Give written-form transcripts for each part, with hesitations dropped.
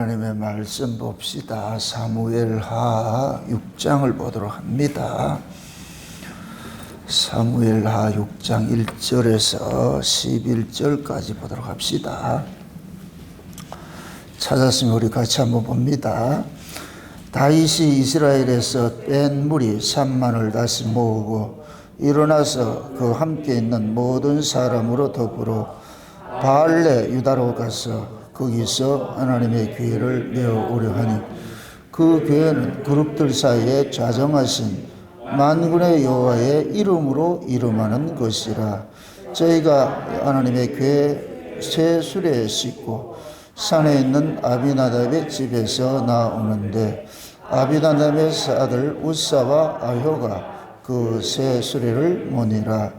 하나님의 말씀 봅시다. 사무엘하 6장을 보도록 합니다. 사무엘하 6장 1절에서 11절까지 보도록 합시다. 찾았으면 우리 같이 한번 봅니다. 다윗이 이스라엘에서 뺀 무리 3만을 다시 모으고 일어나서 그 함께 있는 모든 사람으로 더불어 바알레 유다로 가서 거기서 하나님의 교회를 메어오려 하니 그 교회는 그룹들 사이에 좌정하신 만군의 여호와의 이름으로 이름하는 것이라. 저희가 하나님의 교회 새 수레에 싣고 산에 있는 아비나답의 집에서 나오는데 아비나답의 아들 우사와 아효가 그 새 수레를 모니라.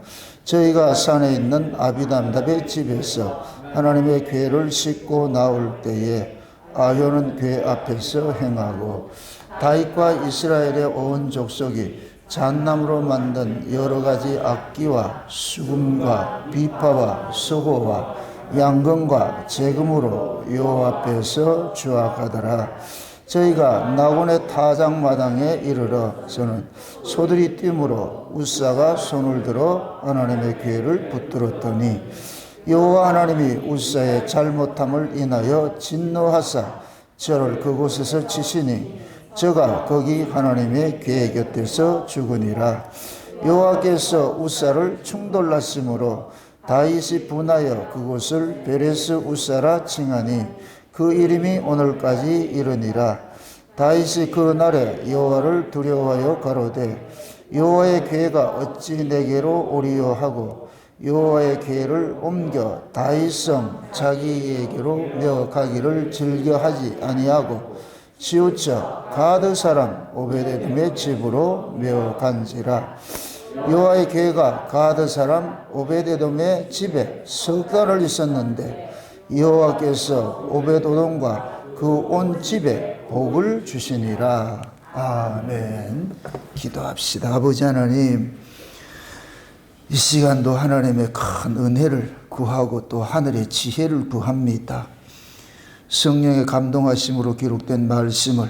저희가 산에 있는 아비나답의 집에서 하나님의 교회를 싣고 나올 때에 아효는 교회 앞에서 행하고 다윗과 이스라엘의 온 족속이 잣나무로 만든 여러 가지 악기와 수금과 비파와 소고와 양금과 재금으로 여호와 앞에서 주악하더라. 저희가 나곤의 타작마당에 이르러 저는 소들이 뛰므로 우사가 손을 들어 하나님의 교회를 붙들었더니 여호와 하나님이 우사의 잘못함을 인하여 진노하사 저를 그곳에서 치시니 저가 거기 하나님의 교회 곁에서 죽으니라. 여호와께서 우사를 충돌났으므로 다윗이 분하여 그곳을 베레스 우사라 칭하니 그 이름이 오늘까지 이르니라. 다윗이 그 날에 여호와를 두려워하여 가로되 여호와의 교회가 어찌 내게로 오리요 하고 여호와의 교회를 옮겨 다윗성 자기에게로 메어가기를 즐겨하지 아니하고 치우쳐 가드 사람 오베데돔의 집으로 메어간지라. 여호와의 교회가 가드 사람 오베데돔의 집에 석 달을 있었는데 여호와께서 오베데돔과 그 온 집에 복을 주시니라. 아멘. 기도합시다. 아버지 하나님, 이 시간도 하나님의 큰 은혜를 구하고 또 하늘의 지혜를 구합니다. 성령의 감동하심으로 기록된 말씀을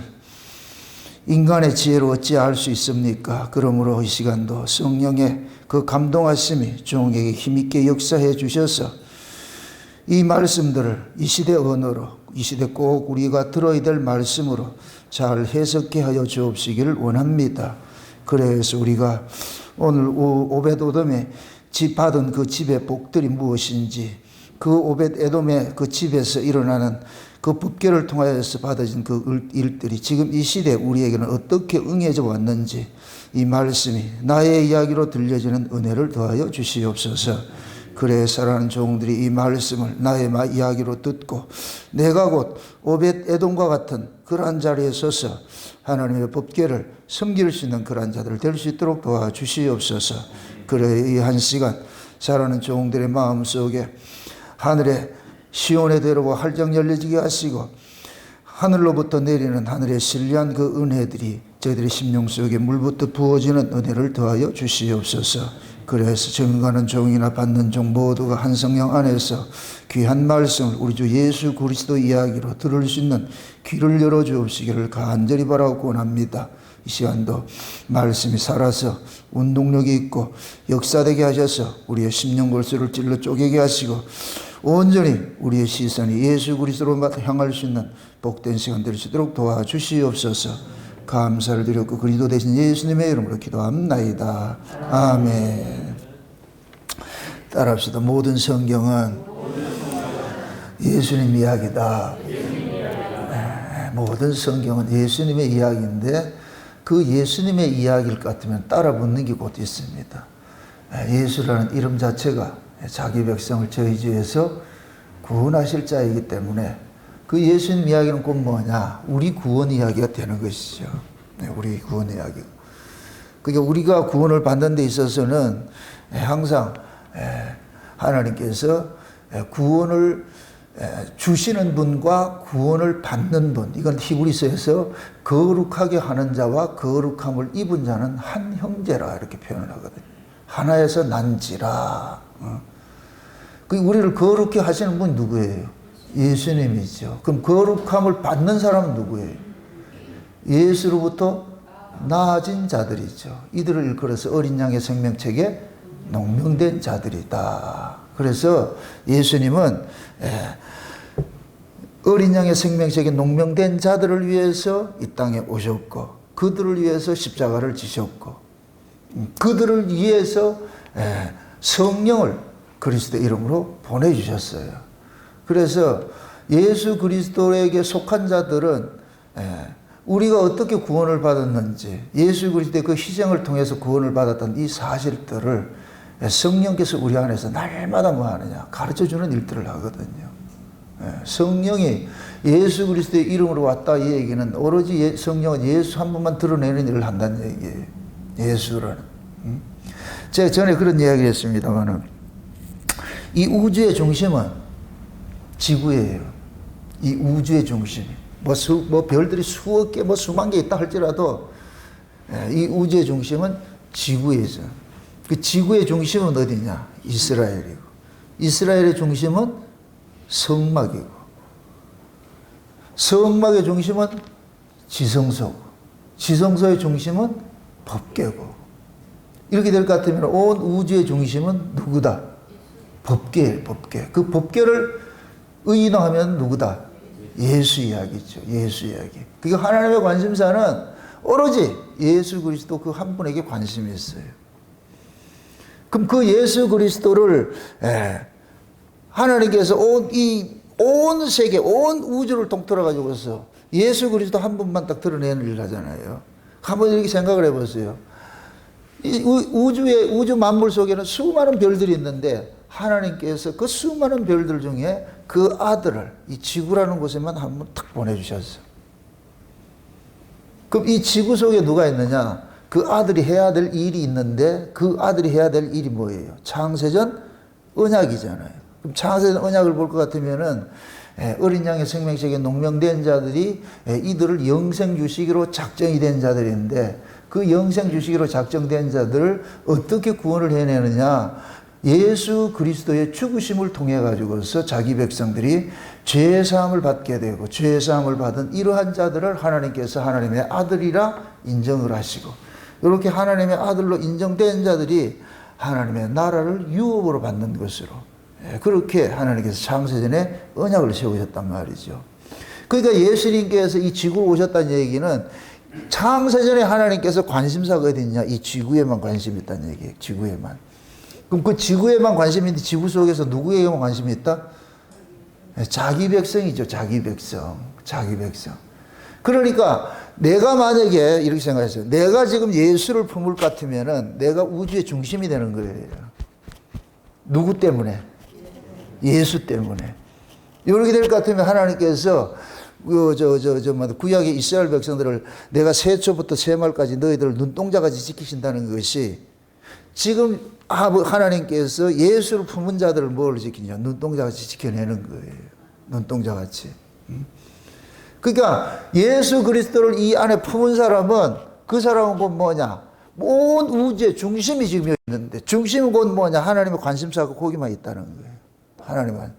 인간의 지혜로 어찌 알 수 있습니까? 그러므로 이 시간도 성령의 그 감동하심이 종에게 힘있게 역사해 주셔서 이 말씀들을 이 시대 언어로, 이 시대 꼭 우리가 들어야 될 말씀으로 잘 해석해 하여 주옵시기를 원합니다. 그래서 우리가 오늘 오벳에돔의 집 받은 그 집의 복들이 무엇인지, 그 오벳에돔의 그 집에서 일어나는 그 법궤를 통하여서 받아진 그 일들이 지금 이 시대 우리에게는 어떻게 응해져 왔는지 이 말씀이 나의 이야기로 들려지는 은혜를 더하여 주시옵소서. 그래 사랑하는 종들이 이 말씀을 나의 이야기로 듣고 내가 곧 오벳에돔과 같은 그러한 자리에 서서 하나님의 법궤를 섬길 수 있는 그러한 자들 될 수 있도록 도와주시옵소서. 그래 이 한 시간 사랑하는 종들의 마음속에 하늘의 시온의 대로가 활짝 열려지게 하시고 하늘로부터 내리는 하늘의 신리한 그 은혜들이 저희들의 심령 속에 물부터 부어지는 은혜를 더하여 주시옵소서. 그래서 증거하는 종이나 받는 종 모두가 한 성령 안에서 귀한 말씀을 우리 주 예수 그리스도 이야기로 들을 수 있는 귀를 열어주옵시기를 간절히 바라고 원합니다. 이 시간도 말씀이 살아서 운동력이 있고 역사되게 하셔서 우리의 심령 골수를 찔러 쪼개게 하시고 온전히 우리의 시선이 예수 그리스도로 향할 수 있는 복된 시간 될 수 있도록 도와주시옵소서. 감사를 드렸고 그리스도 대신 예수님의 이름으로 기도합나이다. 아멘. 따라합시다. 모든 성경은 예수님 이야기다. 모든 성경은 예수님의 이야기인데 그 예수님의 이야기를 같으면 따라 붙는 게 곧 있습니다. 예수라는 이름 자체가 자기 백성을 저희주에서 구원하실 자이기 때문에 그 예수님 이야기는 곧 뭐냐? 우리 구원 이야기가 되는 것이죠. 우리 구원 이야기. 그러니까 우리가 구원을 받는 데 있어서는 항상 하나님께서 구원을 주시는 분과 구원을 받는 분, 이건 히브리서에서 거룩하게 하는 자와 거룩함을 입은 자는 한 형제라 이렇게 표현을 하거든요. 하나에서 난지라. 그 우리를 거룩히 하시는 분이 누구예요? 예수님이죠. 그럼 거룩함을 받는 사람은 누구예요? 예수로부터 나아진 자들이죠. 이들을 일컬어서 어린 양의 생명책에 농명된 자들이다. 그래서 예수님은 어린 양의 생명책에 농명된 자들을 위해서 이 땅에 오셨고, 그들을 위해서 십자가를 지셨고, 그들을 위해서 성령을 그리스도의 이름으로 보내주셨어요. 그래서 예수 그리스도에게 속한 자들은 우리가 어떻게 구원을 받았는지, 예수 그리스도의 그 희생을 통해서 구원을 받았던 이 사실들을 성령께서 우리 안에서 날마다 뭐 하느냐? 가르쳐주는 일들을 하거든요. 성령이 예수 그리스도의 이름으로 왔다 이 얘기는 오로지 성령은 예수 한 분만 드러내는 일을 한다는 얘기예요. 예수라는. 제가 전에 그런 이야기를 했습니다만은 이 우주의 중심은 지구예요. 이 우주의 중심. 뭐 별들이 수억 개, 수만 개 있다 할지라도 이 우주의 중심은 지구이죠. 그 지구의 중심은 어디냐? 이스라엘이고, 이스라엘의 중심은 성막이고, 성막의 중심은 지성소고, 지성소의 중심은 법궤고. 이렇게 될 것 같으면 온 우주의 중심은 누구다? 법궤예요, 법궤. 그 법궤를 의인화하면 누구다? 예수 이야기죠. 예수 이야기. 그러니까 하나님의 관심사는 오로지 예수 그리스도 그 한 분에게 관심이 있어요. 그럼 그 예수 그리스도를 하나님께서 온 세계, 온 우주를 통틀어 가지고서 예수 그리스도 한 분만 딱 드러내는 일을 하잖아요. 한번 이렇게 생각을 해보세요. 이 우주 만물 속에는 수많은 별들이 있는데 하나님께서 그 수많은 별들 중에 그 아들을 이 지구라는 곳에만 한 번 탁 보내주셨어요. 그럼 이 지구 속에 누가 있느냐? 그 아들이 해야 될 일이 있는데 그 아들이 해야 될 일이 뭐예요? 창세전 언약이잖아요. 그럼 창세전 언약을 볼 것 같으면은 어린 양의 생명책에 농명된 자들이 이들을 영생 주시기로 작정이 된 자들인데 그 영생 주시기로 작정된 자들을 어떻게 구원을 해내느냐? 예수 그리스도의 죽으심을 통해 가지고서 자기 백성들이 죄 사함을 받게 되고 죄 사함을 받은 이러한 자들을 하나님께서 하나님의 아들이라 인정을 하시고, 이렇게 하나님의 아들로 인정된 자들이 하나님의 나라를 유업으로 받는 것으로 그렇게 하나님께서 창세전에 언약을 세우셨단 말이죠. 그러니까 예수님께서 이 지구로 오셨다는 얘기는 창세전에 하나님께서 관심사가 어디 있냐? 이 지구에만 관심이 있다는 얘기예요. 지구에만. 그럼 그 지구에만 관심이 있는데 지구 속에서 누구에게만 관심이 있다? 자기 백성이죠. 자기 백성. 자기 백성. 그러니까 내가 만약에 이렇게 생각했어요. 내가 지금 예수를 품을 것 같으면은 내가 우주의 중심이 되는 거예요. 누구 때문에? 예수 때문에. 이렇게 될 것 같으면 하나님께서 구약의 이스라엘 백성들을 내가 세초부터 세말까지 너희들을 눈동자같이 지키신다는 것이 지금 하나님께서 예수를 품은 자들을 뭘 지키냐? 눈동자같이 지켜내는 거예요. 눈동자같이. 그러니까 예수 그리스도를 이 안에 품은 사람은 그 사람은 곧 뭐냐? 온 우주의 중심이 지금 있는데 중심은 곧 뭐냐? 하나님의 관심사가 거기만 있다는 거예요. 하나님만.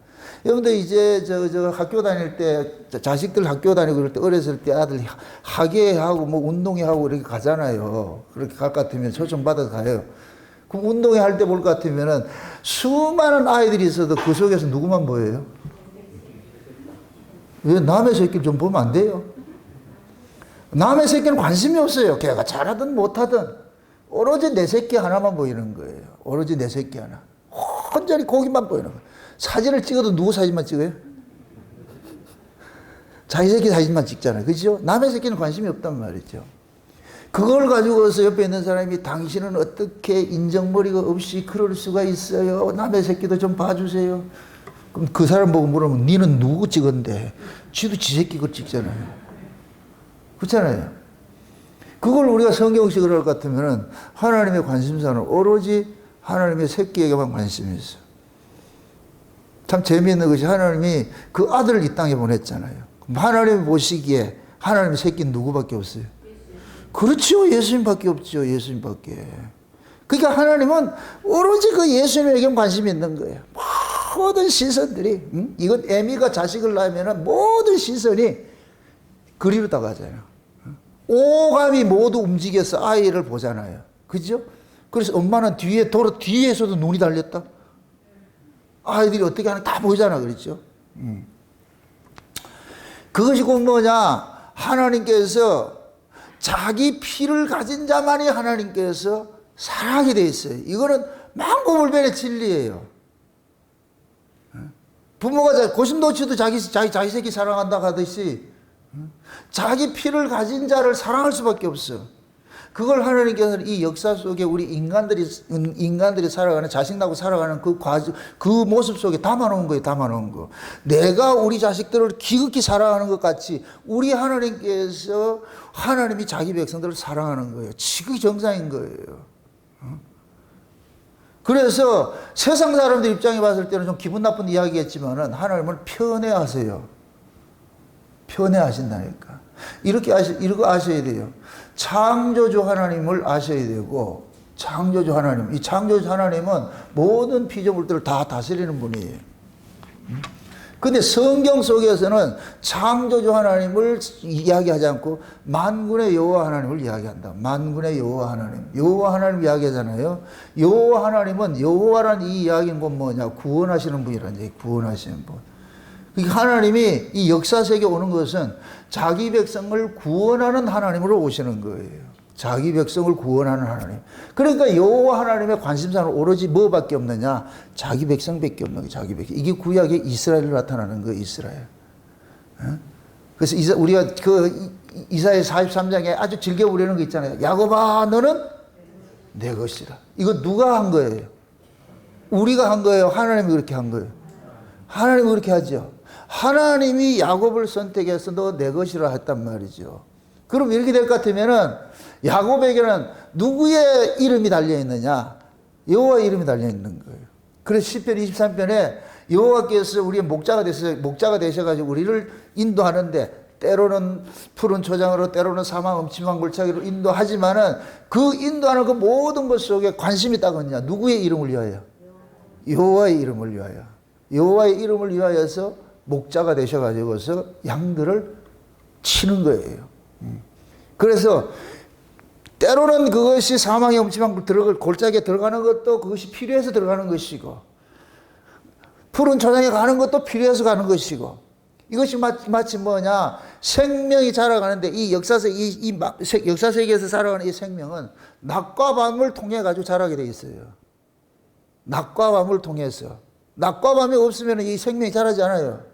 여러분들 이제 학교 다닐 때 자식들 학교 다니고 그럴 때 어렸을 때 아들 학예하고 뭐 운동회 하고 이렇게 가잖아요. 그렇게 갈 것 같으면 초청 받아서 가요. 그럼 운동회 할 때 볼 것 같으면은 수많은 아이들이 있어도 그 속에서 누구만 보여요? 왜 남의 새끼를 좀 보면 안 돼요? 남의 새끼는 관심이 없어요. 걔가 잘하든 못하든 오로지 내 새끼 하나만 보이는 거예요. 오로지 내 새끼 하나. 혼자리 거기만 보이는 거예요. 사진을 찍어도 누구 사진만 찍어요? 자기 새끼 사진만 찍잖아요. 그죠? 남의 새끼는 관심이 없단 말이죠. 그걸 가지고서 옆에 있는 사람이 당신은 어떻게 인정머리가 없이 그럴 수가 있어요? 남의 새끼도 좀 봐주세요. 그럼 그 사람 보고 물으면 니는 누구 찍었는데? 지도 지 새끼 거 찍잖아요. 그렇잖아요. 그걸 우리가 성경식으로 할 것 같으면 하나님의 관심사는 오로지 하나님의 새끼에게만 관심이 있어요. 참 재미있는 것이 하나님이 그 아들을 이 땅에 보냈잖아요. 하나님이 보시기에 하나님의 새끼는 누구밖에 없어요? 그렇죠. 예수님밖에 없죠. 예수님밖에. 그러니까 하나님은 오로지 그 예수님에게 관심이 있는 거예요. 모든 시선들이, 이건 애미가 자식을 낳으면 모든 시선이 그리로 다가잖아요. 오감이 모두 움직여서 아이를 보잖아요. 그죠? 그래서 엄마는 뒤에서도 눈이 달렸다. 아이들이 어떻게 하는지 다 보이잖아. 그랬죠? 그것이 곧 뭐냐? 하나님께서 자기 피를 가진 자만이 하나님께서 사랑하게 돼 있어요. 이거는 만고불변의 진리예요. 부모가 고슴도치도 자기 새끼 사랑한다 하듯이 자기 피를 가진 자를 사랑할 수밖에 없어. 그걸 하나님께서는 이 역사 속에 우리 인간들이 살아가는, 자식 낳고 살아가는 그 모습 속에 담아놓은 거예요. 담아놓은 거. 내가 우리 자식들을 기극히 사랑하는 것 같이 우리 하나님이 자기 백성들을 사랑하는 거예요. 지극히 정상인 거예요. 그래서 세상 사람들 입장에 봤을 때는 좀 기분 나쁜 이야기겠지만은 하나님을 편애하세요. 편애하신다니까. 이거 아셔야 돼요. 창조주 하나님을 아셔야 되고, 창조주 하나님, 이 창조주 하나님은 모든 피조물들을 다 다스리는 분이에요. 근데 성경 속에서는 창조주 하나님을 이야기하지 않고 만군의 여호와 하나님을 이야기한다. 만군의 여호와 하나님. 여호와 하나님 이야기하잖아요. 여호와 하나님은, 여호와라는 이 이야기는 뭐냐? 구원하시는 분이라는 얘기. 구원하시는 분. 하나님이 이 역사 세계에 오는 것은 자기 백성을 구원하는 하나님으로 오시는 거예요. 자기 백성을 구원하는 하나님. 그러니까 여호와 하나님의 관심사는 오로지 뭐밖에 없느냐? 자기 백성밖에 없는 거예요. 자기 백성. 이게 구약의 이스라엘로 나타나는 거예요. 이스라엘. 그래서 우리가 이사야 43장에 아주 즐겨 부르는 거 있잖아요. 야곱아, 너는 내 것이라. 이거 누가 한 거예요? 우리가 한 거예요? 하나님이 그렇게 한 거예요? 하나님이 그렇게 하죠. 하나님이 야곱을 선택해서 너 내 것이라 했단 말이죠. 그럼 이렇게 될 것 같으면은 야곱에게는 누구의 이름이 달려 있느냐? 여호와의 이름이 달려 있는 거예요. 그래서 시편 23편에 여호와께서 우리의 목자가 되셔가지고 우리를 인도하는데, 때로는 푸른 초장으로, 때로는 사망 엄침한 골짜기로 인도하지만은 그 인도하는 그 모든 것 속에 관심이 딱 있냐? 누구의 이름을 위하여? 여호와의 이름을 위하여. 여호와의 이름을 위하여서 목자가 되셔가지고서 양들을 치는 거예요. 그래서 때로는 그것이 사망의 엄침한 골짜기에 들어가는 것도 그것이 필요해서 들어가는 것이고, 푸른 초장에 가는 것도 필요해서 가는 것이고, 이것이 마치 뭐냐? 생명이 자라가는데 이 역사 세계에서 살아가는 이 생명은 낮과 밤을 통해 가지고 자라게 돼 있어요. 낮과 밤을 통해서. 낮과 밤이 없으면 이 생명이 자라지 않아요.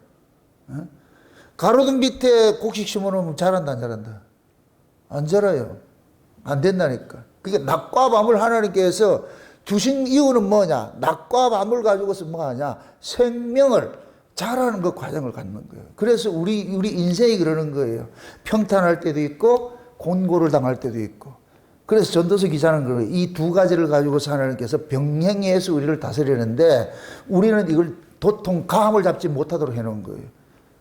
가로등 밑에 곡식 심어놓으면 자란다, 안 자란다? 안 자라요. 안 된다니까. 그러니까 낮과 밤을 하나님께서 주신 이유는 뭐냐? 낮과 밤을 가지고서 뭐하냐? 생명을 자라는 그 과정을 갖는 거예요. 그래서 우리 인생이 그러는 거예요. 평탄할 때도 있고 곤고를 당할 때도 있고. 그래서 전도서 기자는 그래요. 이 두 가지를 가지고서 하나님께서 병행해서 우리를 다스리는데 우리는 이걸 도통 감을 잡지 못하도록 해놓은 거예요.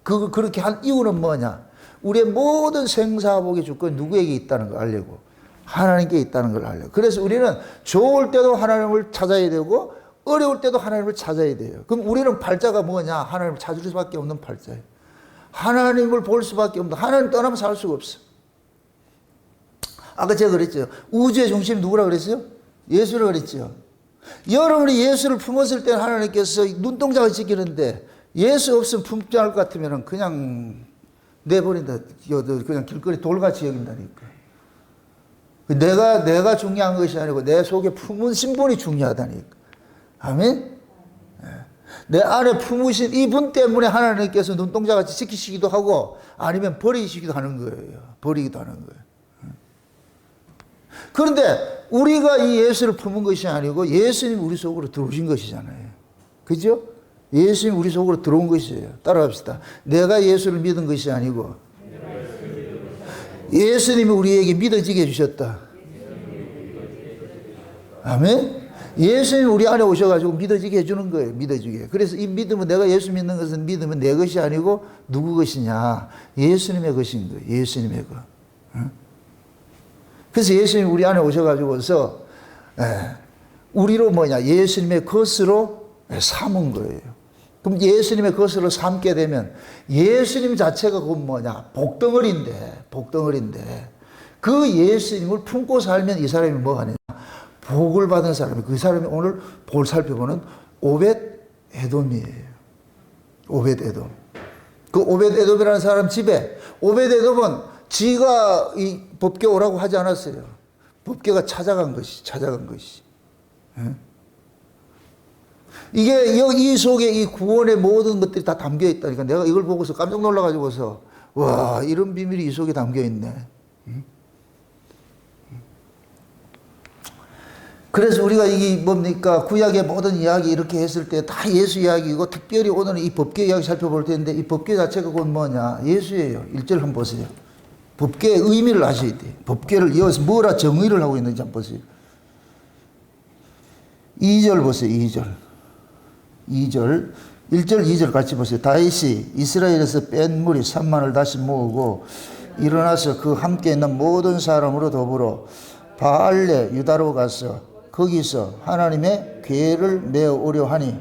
그렇게 한 이유는 뭐냐? 우리의 모든 생사복의 주권이 누구에게 있다는 걸 알려고. 하나님께 있다는 걸 알려고. 그래서 우리는 좋을 때도 하나님을 찾아야 되고 어려울 때도 하나님을 찾아야 돼요. 그럼 우리는 팔자가 뭐냐? 하나님을 찾을 수밖에 없는 팔자예요. 하나님을 볼 수밖에 없는, 하나님 떠나면 살 수가 없어. 아까 제가 그랬죠. 우주의 중심 누구라 그랬어요? 예수라 그랬죠. 여러분이 예수를 품었을 때 하나님께서 눈동자가 지키는데 예수 없으면 품지 않을 것 같으면 그냥 내버린다. 그냥 길거리 돌같이 여긴다니까. 내가 중요한 것이 아니고 내 속에 품은 신분이 중요하다니까. 아멘? 내 안에 품으신 이분 때문에 하나님께서 눈동자같이 지키시기도 하고 아니면 버리시기도 하는 거예요. 버리기도 하는 거예요. 그런데 우리가 이 예수를 품은 것이 아니고 예수님이 우리 속으로 들어오신 것이잖아요. 그죠? 예수님이 우리 속으로 들어온 것이에요. 따라갑시다. 내가 예수를 믿은 것이 아니고 예수님이 우리에게 믿어지게 해주셨다. 아멘? 예수님이 우리 안에 오셔가지고 믿어지게 해주는 거예요. 믿어지게. 그래서 이 믿음은, 내가 예수 믿는 것은 믿으면 내 것이 아니고 누구 것이냐? 예수님의 것인 거예요. 예수님의 것. 그래서 예수님이 우리 안에 오셔가지고서 우리로 뭐냐? 예수님의 것으로 삼은 거예요. 그럼 예수님의 것으로 삼게 되면 예수님 자체가 그건 뭐냐? 복덩어리인데 그 예수님을 품고 살면 이 사람이 뭐 하느냐? 복을 받은 사람이, 그 사람이 오늘 볼 살펴보는 오벳 에돔이에요. 오벳 에돔. 그 오벳 에돔이라는 사람 집에 오벳 에돔은 지가 이 법궤 오라고 하지 않았어요. 법궤가 찾아간 것이. 예? 이게 이 속에 이 구원의 모든 것들이 다 담겨 있다니까. 내가 이걸 보고서 깜짝 놀라가지고서 와, 이런 비밀이 이 속에 담겨 있네. 그래서 우리가 이게 뭡니까? 구약의 모든 이야기 이렇게 했을 때 다 예수 이야기이고, 특별히 오늘은 이 법궤 이야기 살펴볼 텐데, 이 법궤 자체가 곧 뭐냐? 예수예요. 1절 한번 보세요. 법궤의 의미를 아셔야 돼. 법궤를 이어서 뭐라 정의를 하고 있는지 한번 보세요. 2절 보세요. 2절. 1절, 2절 같이 보세요. 다윗이 이스라엘에서 뺀 무리 3만을 다시 모으고 일어나서 그 함께 있는 모든 사람으로 더불어 바알레 유다로 가서 거기서 하나님의 궤를 메어오려 하니,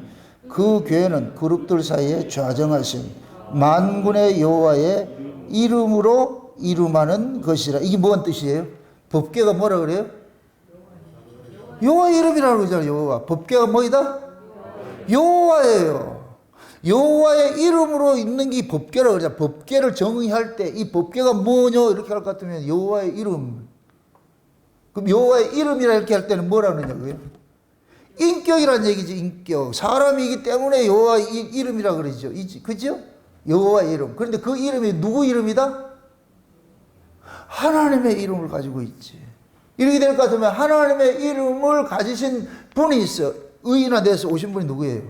그 궤는 그룹들 사이에 좌정하신 만군의 여호와의 이름으로 이름하는 것이라. 이게 뭔 뜻이에요? 법궤가 뭐라 그래요? 여호와의 이름이라고 그러잖아요. 여호와. 법궤가 뭐이다? 여호와예요. 여호와의 이름으로 있는 게 법궤라고 그러잖아요. 법궤를 정의할 때 이 법궤가 뭐냐 이렇게 할 것 같으면 여호와의 이름. 그럼 여호와의 이름이라 이렇게 할 때는 뭐라 그러냐고요? 인격이란 얘기지, 인격. 사람이기 때문에 여호와의 이름이라 그러죠. 그죠? 여호와의 이름. 그런데 그 이름이 누구 이름이다? 하나님의 이름을 가지고 있지. 이렇게 될 것 같으면 하나님의 이름을 가지신 분이 있어. 의인화 돼서 오신 분이 누구예요?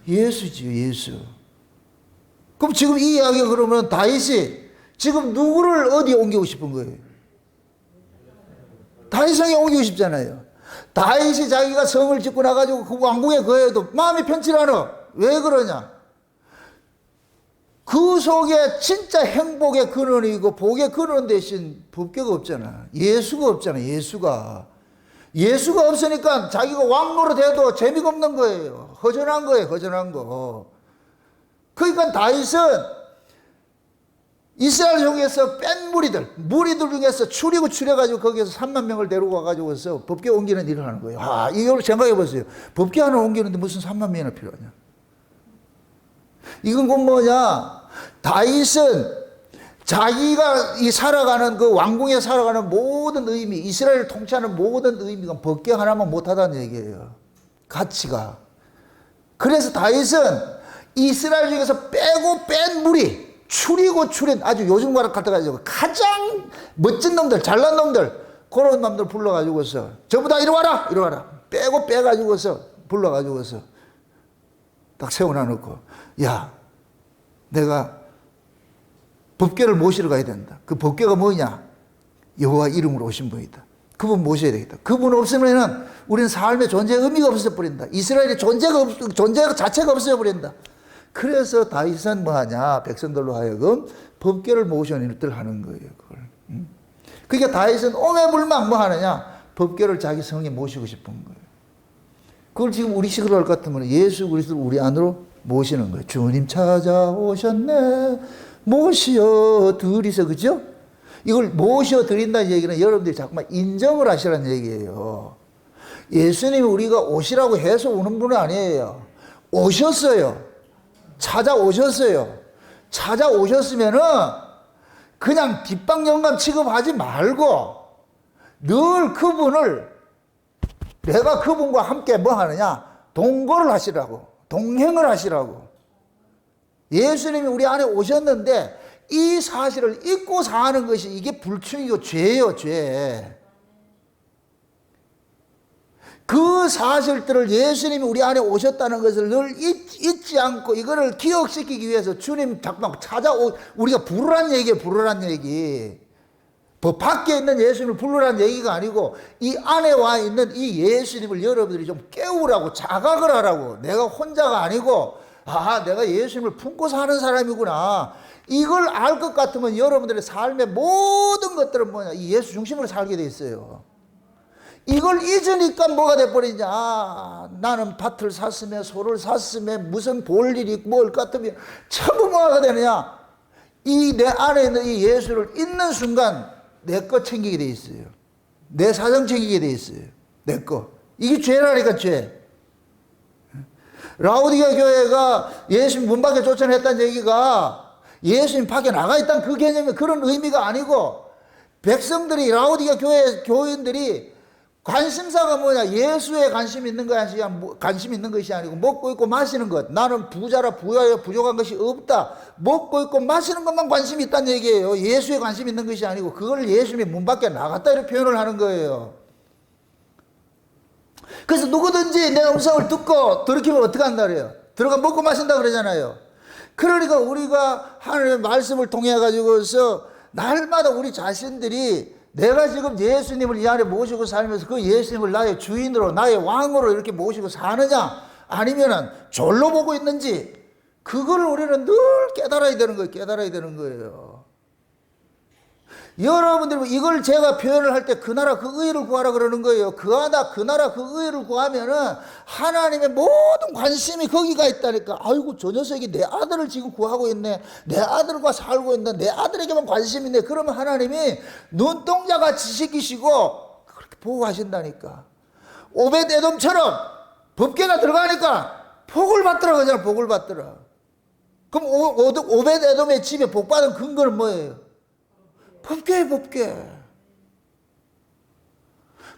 예수지요, 예수. 그럼 지금 이 이야기가 그러면 다윗이 지금 누구를 어디에 옮기고 싶은 거예요? 다윗성에 옮기고 싶잖아요. 다윗이 자기가 성을 짓고 나가지고 그 왕궁에 거해도 마음이 편치 않아. 왜 그러냐? 그 속에 진짜 행복의 근원이고 복의 근원 대신 법궤가 없잖아. 예수가 없잖아. 예수가 없으니까 자기가 왕노릇 해도 재미가 없는 거예요. 허전한 거예요. 허전한 거. 그러니까 다윗은 이스라엘 중에서 뺀 무리들 중에서 추려가지고 거기에서 3만 명을 데리고 와가지고서 법궤 옮기는 일을 하는 거예요. 이걸 생각해 보세요. 법궤 하나 옮기는데 무슨 3만 명이나 필요하냐? 이건 곧 뭐냐? 다윗은 자기가 이 살아가는 그 왕궁에 살아가는 모든 의미, 이스라엘을 통치하는 모든 의미가 법궤 하나만 못하다는 얘기예요. 가치가. 그래서 다윗은 이스라엘 중에서 빼고 뺀 무리, 추린 아주 요즘 말을 갖다 가지고 가장 멋진 놈들, 잘난 놈들, 그런 놈들 불러가지고서 전부 다 이리 와라. 빼가지고서 불러가지고서 딱 세워놔놓고, 야, 내가 법궤를 모시러 가야 된다. 그 법궤가 뭐냐? 여호와 이름으로 오신 분이다. 그분 모셔야 되겠다. 그분 없으면 우리는 삶의 존재의 의미가 없어져 버린다. 이스라엘의 존재 자체가 없어져 버린다. 그래서 다윗은 뭐하냐? 백성들로 하여금 법궤를 모셔는 일들 하는 거예요. 그걸. 그러니까 다윗은 오매불망 뭐 하느냐? 법궤를 자기 성에 모시고 싶은 거예요. 그걸 지금 우리 식으로 할 것 같으면 예수 그리스도를 우리 안으로 모시는 거예요. 주님 찾아오셨네. 모셔 드리서, 그죠? 이걸 모셔 드린다는 얘기는 여러분들이 자꾸만 인정을 하시라는 얘기예요. 예수님이 우리가 오시라고 해서 오는 분은 아니에요. 오셨어요. 찾아오셨어요. 찾아오셨으면은 그냥 뒷방 영감 취급하지 말고 늘 그분을, 내가 그분과 함께 뭐 하느냐? 동거를 하시라고. 동행을 하시라고. 예수님이 우리 안에 오셨는데 이 사실을 잊고 사는 것이 이게 불충이고 죄예요, 죄. 그 사실들을 예수님이 우리 안에 오셨다는 것을 늘 잊지 않고 이거를 기억시키기 위해서 주님 자꾸만 우리가 부르란 얘기예요, 부르란 얘기. 밖에 있는 예수님을 부르란 얘기가 아니고 이 안에 와 있는 이 예수님을 여러분들이 좀 깨우라고, 자각을 하라고. 내가 혼자가 아니고, 내가 예수님을 품고 사는 사람이구나. 이걸 알 것 같으면 여러분들의 삶의 모든 것들은 뭐냐? 이 예수 중심으로 살게 돼 있어요. 이걸 잊으니까 뭐가 돼버리냐. 나는 밭을 샀으며 소를 샀으며 무슨 볼 일이 뭘 같으면 전부 뭐가 되느냐. 이 내 안에 있는 이 예수를 잊는 순간 내 거 챙기게 돼 있어요. 내 사정 챙기게 돼 있어요. 내 거. 이게 죄라니까 죄. 라오디게 교회가 예수님 문 밖에 쫓아냈다는 얘기가 예수님 밖에 나가 있다는 그 개념이 그런 의미가 아니고, 백성들이 라오디게 교회 교인들이 관심사가 뭐냐. 예수에 관심 있는 것이 관심 있는 것이 아니고 먹고 있고 마시는 것. 나는 부자라 부여하여 부족한 것이 없다. 먹고 있고 마시는 것만 관심이 있다는 얘기예요. 예수에 관심 있는 것이 아니고 그걸 예수님이 문 밖에 나갔다 이렇게 표현을 하는 거예요. 그래서 누구든지 내 음성을 듣고 들으키면 어떻게 한다 그래요? 들어가 먹고 마신다 그러잖아요. 그러니까 우리가 하나님의 말씀을 통해 가지고서 날마다 우리 자신들이 내가 지금 예수님을 이 안에 모시고 살면서 그 예수님을 나의 주인으로 나의 왕으로 이렇게 모시고 사느냐, 아니면은 졸로 보고 있는지, 그걸 우리는 늘 깨달아야 되는 거예요. 깨달아야 되는 거예요. 여러분들, 이걸 제가 표현을 할 때 그 나라 그 의를 구하라 그러는 거예요. 그 나라 그 의를 구하면은 하나님의 모든 관심이 거기가 있다니까. 아이고, 저 녀석이 내 아들을 지금 구하고 있네. 내 아들과 살고 있네. 내 아들에게만 관심이 있네. 그러면 하나님이 눈동자같이 지키시고 그렇게 보호하신다니까. 오벳에돔처럼 법궤가 들어가니까 복을 받더라 그잖아. 복을 받더라. 그럼 오벳에돔의 집에 복 받은 근거는 뭐예요? 법궤, 법궤.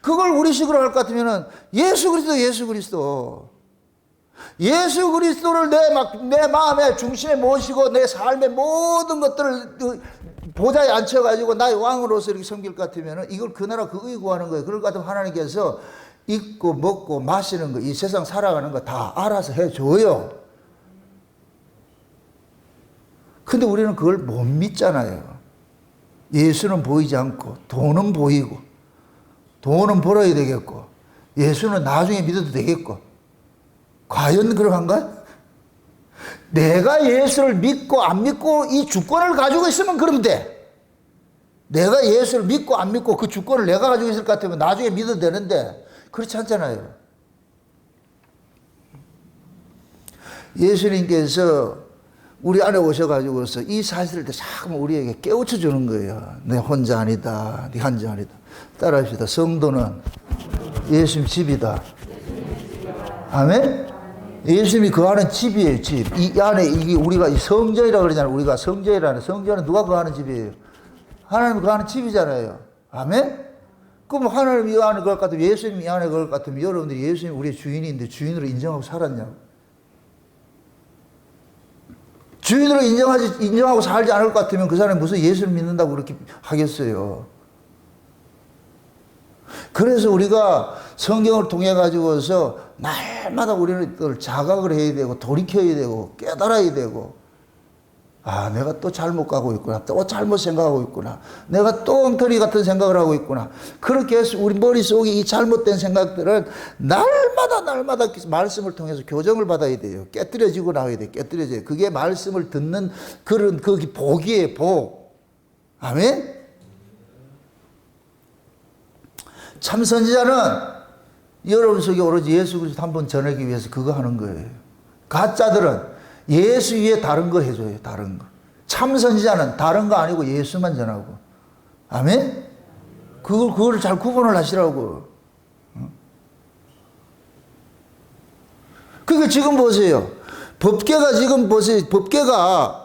그걸 우리식으로 할 것 같으면은 예수 그리스도, 예수 그리스도. 예수 그리스도를 내 마음의 중심에 모시고 내 삶의 모든 것들을 보좌에 앉혀가지고 나의 왕으로서 이렇게 섬길 것 같으면은 이걸 그 나라 그 의 구하는 거예요. 그럴 것 같으면 하나님께서 입고 먹고 마시는 거, 이 세상 살아가는 거 다 알아서 해줘요. 근데 우리는 그걸 못 믿잖아요. 예수는 보이지 않고 돈은 보이고 돈은 벌어야 되겠고 예수는 나중에 믿어도 되겠고, 과연 그런가? 내가 예수를 믿고 안 믿고 이 주권을 가지고 있으면 그러면 돼. 내가 예수를 믿고 안 믿고 그 주권을 내가 가지고 있을 것 같으면 나중에 믿어도 되는데 그렇지 않잖아요. 예수님께서 우리 안에 오셔가지고서 이 사실을 자꾸 우리에게 깨우쳐 주는 거예요. 내 혼자 아니다. 네 한자 아니다. 따라합시다. 성도는 예수님 집이다. 아멘? 예수님이 거하는 집이에요, 집. 이 안에 이게 우리가 성전이라고 그러잖아요. 우리가 성전이라는, 성전은 누가 거하는 집이에요? 하나님이 거하는 집이잖아요. 아멘? 그럼 하나님 이 안에 그럴 것 같으면, 예수님 이 안에 그럴 것 같으면 여러분들이 예수님 우리의 주인인데 주인으로 인정하고 살았냐고. 주인으로 인정하고 살지 않을 것 같으면 그 사람이 무슨 예수를 믿는다고 그렇게 하겠어요. 그래서 우리가 성경을 통해 가지고서 날마다 우리는 자각을 해야 되고 돌이켜야 되고 깨달아야 되고, 아, 내가 또 잘못 가고 있구나. 또 잘못 생각하고 있구나. 내가 또 엉터리 같은 생각을 하고 있구나. 그렇게 해서 우리 머릿속에 이 잘못된 생각들은 날마다 말씀을 통해서 교정을 받아야 돼요. 깨뜨려지고 나와야 돼요. 깨뜨려져요. 그게 말씀을 듣는 그런 그 복이에요, 복. 아멘? 참 선지자는 여러분 속에 오로지 예수 그리스도 한 번 전하기 위해서 그거 하는 거예요. 가짜들은 예수 위에 다른 거 해줘요. 다른 거. 참 선지자는 다른 거 아니고 예수만 전하고. 아멘? 그걸 잘 구분을 하시라고. 그러니까 지금 보세요. 법궤가 지금 보세요. 법궤가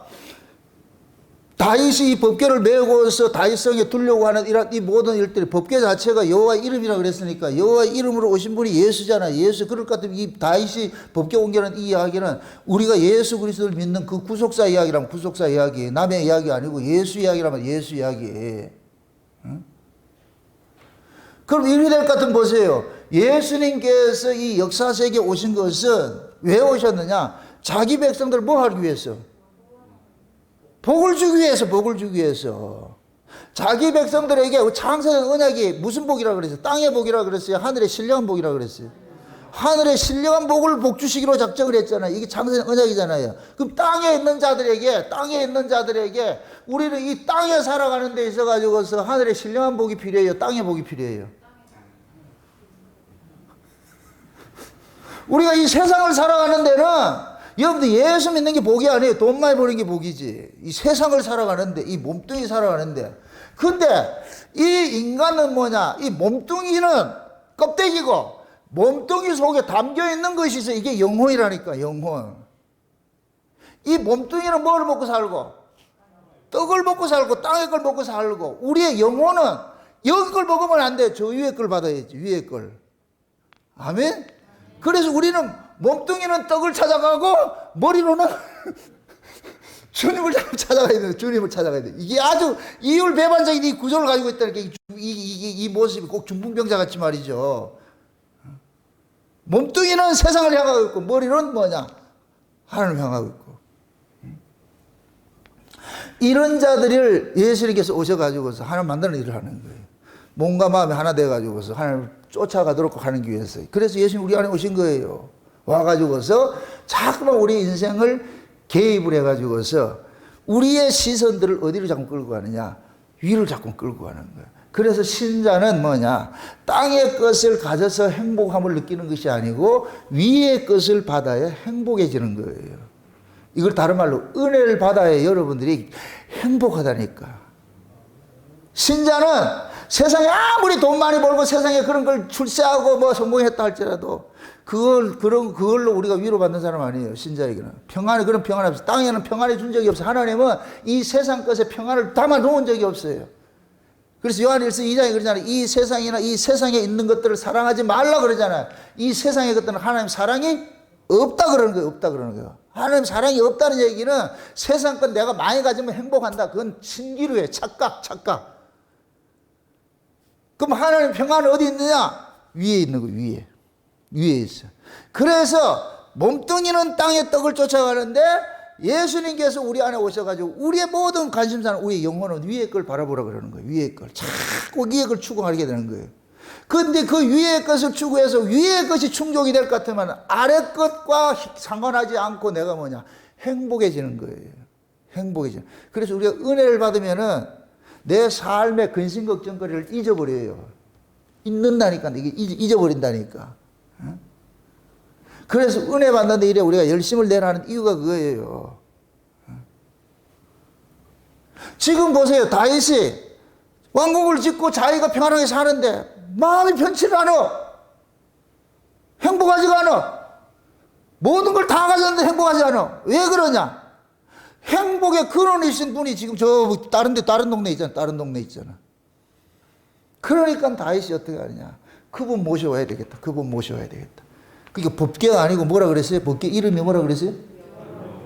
다윗이 이 법궤를 메고서 다윗성에 두려고 하는 이 모든 일들이, 법궤 자체가 여호와의 이름이라 그랬으니까 여호와의 이름으로 오신 분이 예수잖아. 예수. 그럴 것 같으면 이 다윗이 법궤 옮겨는 이 이야기는 우리가 예수 그리스도를 믿는 그 구속사 이야기라면 구속사 이야기, 남의 이야기 아니고 예수 이야기라면 예수 이야기. 응? 그럼 이렇게 될 것 같으면 보세요. 예수님께서 이 역사 세계에 오신 것은 왜 오셨느냐? 자기 백성들을 뭐 하기 위해서? 복을 주기 위해서, 복을 주기 위해서. 자기 백성들에게 창세된 언약이 무슨 복이라고 그랬어요? 땅의 복이라고 그랬어요? 하늘의 신령한 복이라고 그랬어요? 하늘의 신령한 복을 복 주시기로 작정을 했잖아요. 이게 창세된 언약이잖아요. 그럼 땅에 있는 자들에게 우리는 이 땅에 살아가는 데 있어가지고서 하늘의 신령한 복이 필요해요? 땅의 복이 필요해요? 우리가 이 세상을 살아가는 데는 여러분들 예수 믿는 게 복이 아니에요. 돈 많이 버는 게 복이지. 이 세상을 살아가는데, 이 몸뚱이 살아가는데. 근데 이 인간은 뭐냐? 이 몸뚱이는 껍데기고 몸뚱이 속에 담겨 있는 것이 있어. 이게 영혼이라니까, 영혼. 이 몸뚱이는 뭘 먹고 살고? 떡을 먹고 살고 땅의 걸 먹고 살고, 우리의 영혼은 여기 걸 먹으면 안 돼. 저 위에 걸 받아야지, 위에 걸. 아멘? 그래서 우리는 몸뚱이는 떡을 찾아가고 머리로는 주님을 찾아가야 돼. 주님을 찾아가야 돼. 이게 아주 이율배반적인 이 구조를 가지고 있다는 게 이 모습이 꼭 중풍병자 같이 말이죠. 몸뚱이는 세상을 향하고 있고 머리는 뭐냐? 하나님을 향하고 있고. 이런 자들을 예수님께서 오셔가지고서 하나님 만드는 일을 하는 거예요. 몸과 마음이 하나 돼가지고서 하나님을 쫓아가도록 하는 위해서. 그래서 예수님 우리 안에 오신 거예요. 와가지고서 자꾸만 우리 인생을 개입을 해가지고서 우리의 시선들을 어디로 자꾸 끌고 가느냐? 위를 자꾸 끌고 가는 거예요. 그래서 신자는 뭐냐? 땅의 것을 가져서 행복함을 느끼는 것이 아니고 위의 것을 받아야 행복해지는 거예요. 이걸 다른 말로 은혜를 받아야 여러분들이 행복하다니까. 신자는 세상에 아무리 돈 많이 벌고 세상에 그런 걸 출세하고 뭐 성공했다 할지라도 그걸로 우리가 위로받는 사람 아니에요. 신자에게는. 평안이, 그런 평안이 없어요. 땅에는 평안이 준 적이 없어요. 하나님은 이 세상 것에 평안을 담아 놓은 적이 없어요. 그래서 요한일서 2장에 그러잖아요. 이 세상이나 이 세상에 있는 것들을 사랑하지 말라 그러잖아요. 이 세상의 것들은 하나님 사랑이 없다 그러는 거예요. 없다 그러는 거예요. 하나님 사랑이 없다는 얘기는 세상 것 내가 많이 가지면 행복한다. 그건 신기루예요. 착각. 그럼 하나님 평안은 어디 있느냐? 위에 있는 거예요. 위에 있어. 그래서 몸뚱이는 땅의 떡을 쫓아가는데 예수님께서 우리 안에 오셔가지고 우리의 모든 관심사는 우리의 영혼은 위의 걸 바라보라 그러는 거예요. 위의 걸. 자꾸 위의 걸 추구하게 되는 거예요. 그런데 그 위의 것을 추구해서 위의 것이 충족이 될 것 같으면 아래 것과 상관하지 않고 내가 뭐냐? 행복해지는 거예요. 행복해지는. 그래서 우리가 은혜를 받으면은 내 삶의 근심 걱정거리를 잊어버려요. 잊는다니까. 이게 잊어버린다니까. 그래서 은혜 받는데 이래 우리가 열심을 내라는 이유가 그거예요. 지금 보세요. 다윗이 왕국을 짓고 자기가 평안하게 사는데 마음이 편치를 않아. 행복하지가 않아. 모든 걸 다 가졌는데 행복하지 않아. 왜 그러냐? 행복의 근원이신 분이 지금 다른 동네 있잖아. 다른 동네 있잖아. 그러니까 다윗이 어떻게 하느냐? 그분 모셔와야 되겠다. 그분 모셔와야 되겠다. 그러니까 법궤가 아니고 뭐라 그랬어요? 법궤 이름이 뭐라 그랬어요?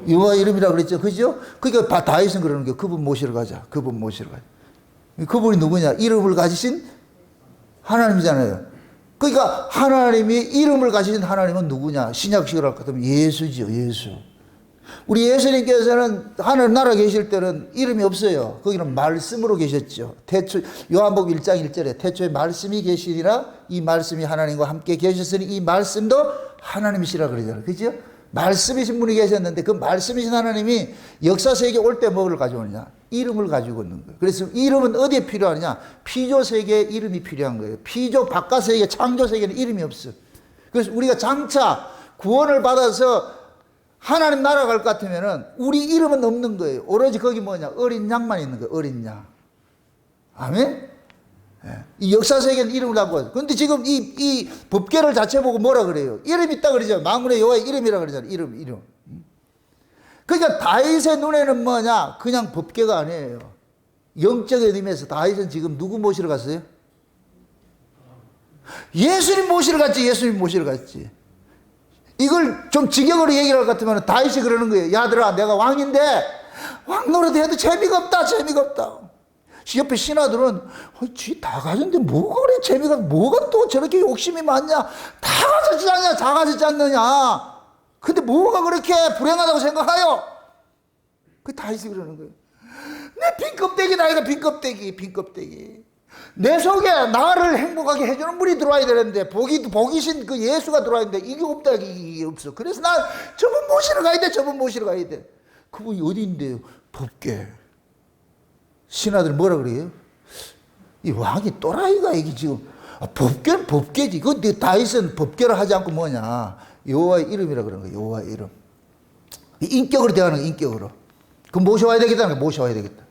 여호와 이름이라 그랬죠. 그죠? 그러니까 다윗은 그러는 거예요. 그분 모시러 가자. 그분 모시러 가자. 그분이 누구냐? 이름을 가지신 하나님이잖아요. 그러니까 하나님이 이름을 가지신 하나님은 누구냐? 신약식으로 할 것 같으면 예수죠. 예수. 우리 예수님께서는 하늘 나라 계실 때는 이름이 없어요. 거기는 말씀으로 계셨죠. 요한복음 1장 1절에 태초에 말씀이 계시니라 이 말씀이 하나님과 함께 계셨으니 이 말씀도 하나님이시라 그러잖아요. 그죠? 말씀이신 분이 계셨는데 그 말씀이신 하나님이 역사 세계에 올 때 뭐를 가져오느냐? 이름을 가지고 있는 거예요. 그래서 이름은 어디에 필요하느냐? 피조 세계에 이름이 필요한 거예요. 피조 바깥 세계, 창조 세계는 이름이 없어. 그래서 우리가 장차 구원을 받아서 하나님 나라 갈 것 같으면은 우리 이름은 없는 거예요. 오로지 거기 뭐냐? 어린 양만 있는 거예요. 어린 양. 아멘? 예. 이 역사 세계는 이름을 갖고 있어요. 그런데 지금 이 법궤를 자체 보고 뭐라 그래요? 이름 있다 그러죠. 만군의 여호와의 이름이라 그러잖아요. 이름. 그러니까 다윗의 눈에는 뭐냐? 그냥 법궤가 아니에요. 영적인 의미에서 다윗은 지금 누구 모시러 갔어요? 예수님 모시러 갔지. 예수님 모시러 갔지. 이걸 좀 직역으로 얘기할 것 같으면 다윗이 그러는 거예요. 야들아, 내가 왕인데 왕 노릇 해도 재미가 없다. 옆에 신하들은 지 다 가졌는데 뭐가 그래 재미가, 뭐가 또 저렇게 욕심이 많냐? 다 가졌지 않냐? 다 가졌지 않느냐? 근데 뭐가 그렇게 불행하다고 생각하여? 그 다윗이 그러는 거예요. 내 빈 껍데기다. 이거 빈 껍데기. 내 속에 나를 행복하게 해주는 분이 들어와야 되는데 복이신 그 예수가 들어와야 되는데 이게 없다. 이게 없어. 그래서 난 저분 모시러 가야 돼. 그분이 어디 있는데요? 법궤. 신하들 뭐라 그래요? 이 왕이 또라이가 이게 지금 법궤는 법궤지. 그 다윗은 법궤를 하지 않고 뭐냐? 여호와의 이름이라 그런 거예요. 여호와의 이름. 인격으로 대하는 거예요. 인격으로. 그 모셔와야 되겠다는 거예요. 모셔와야 되겠다.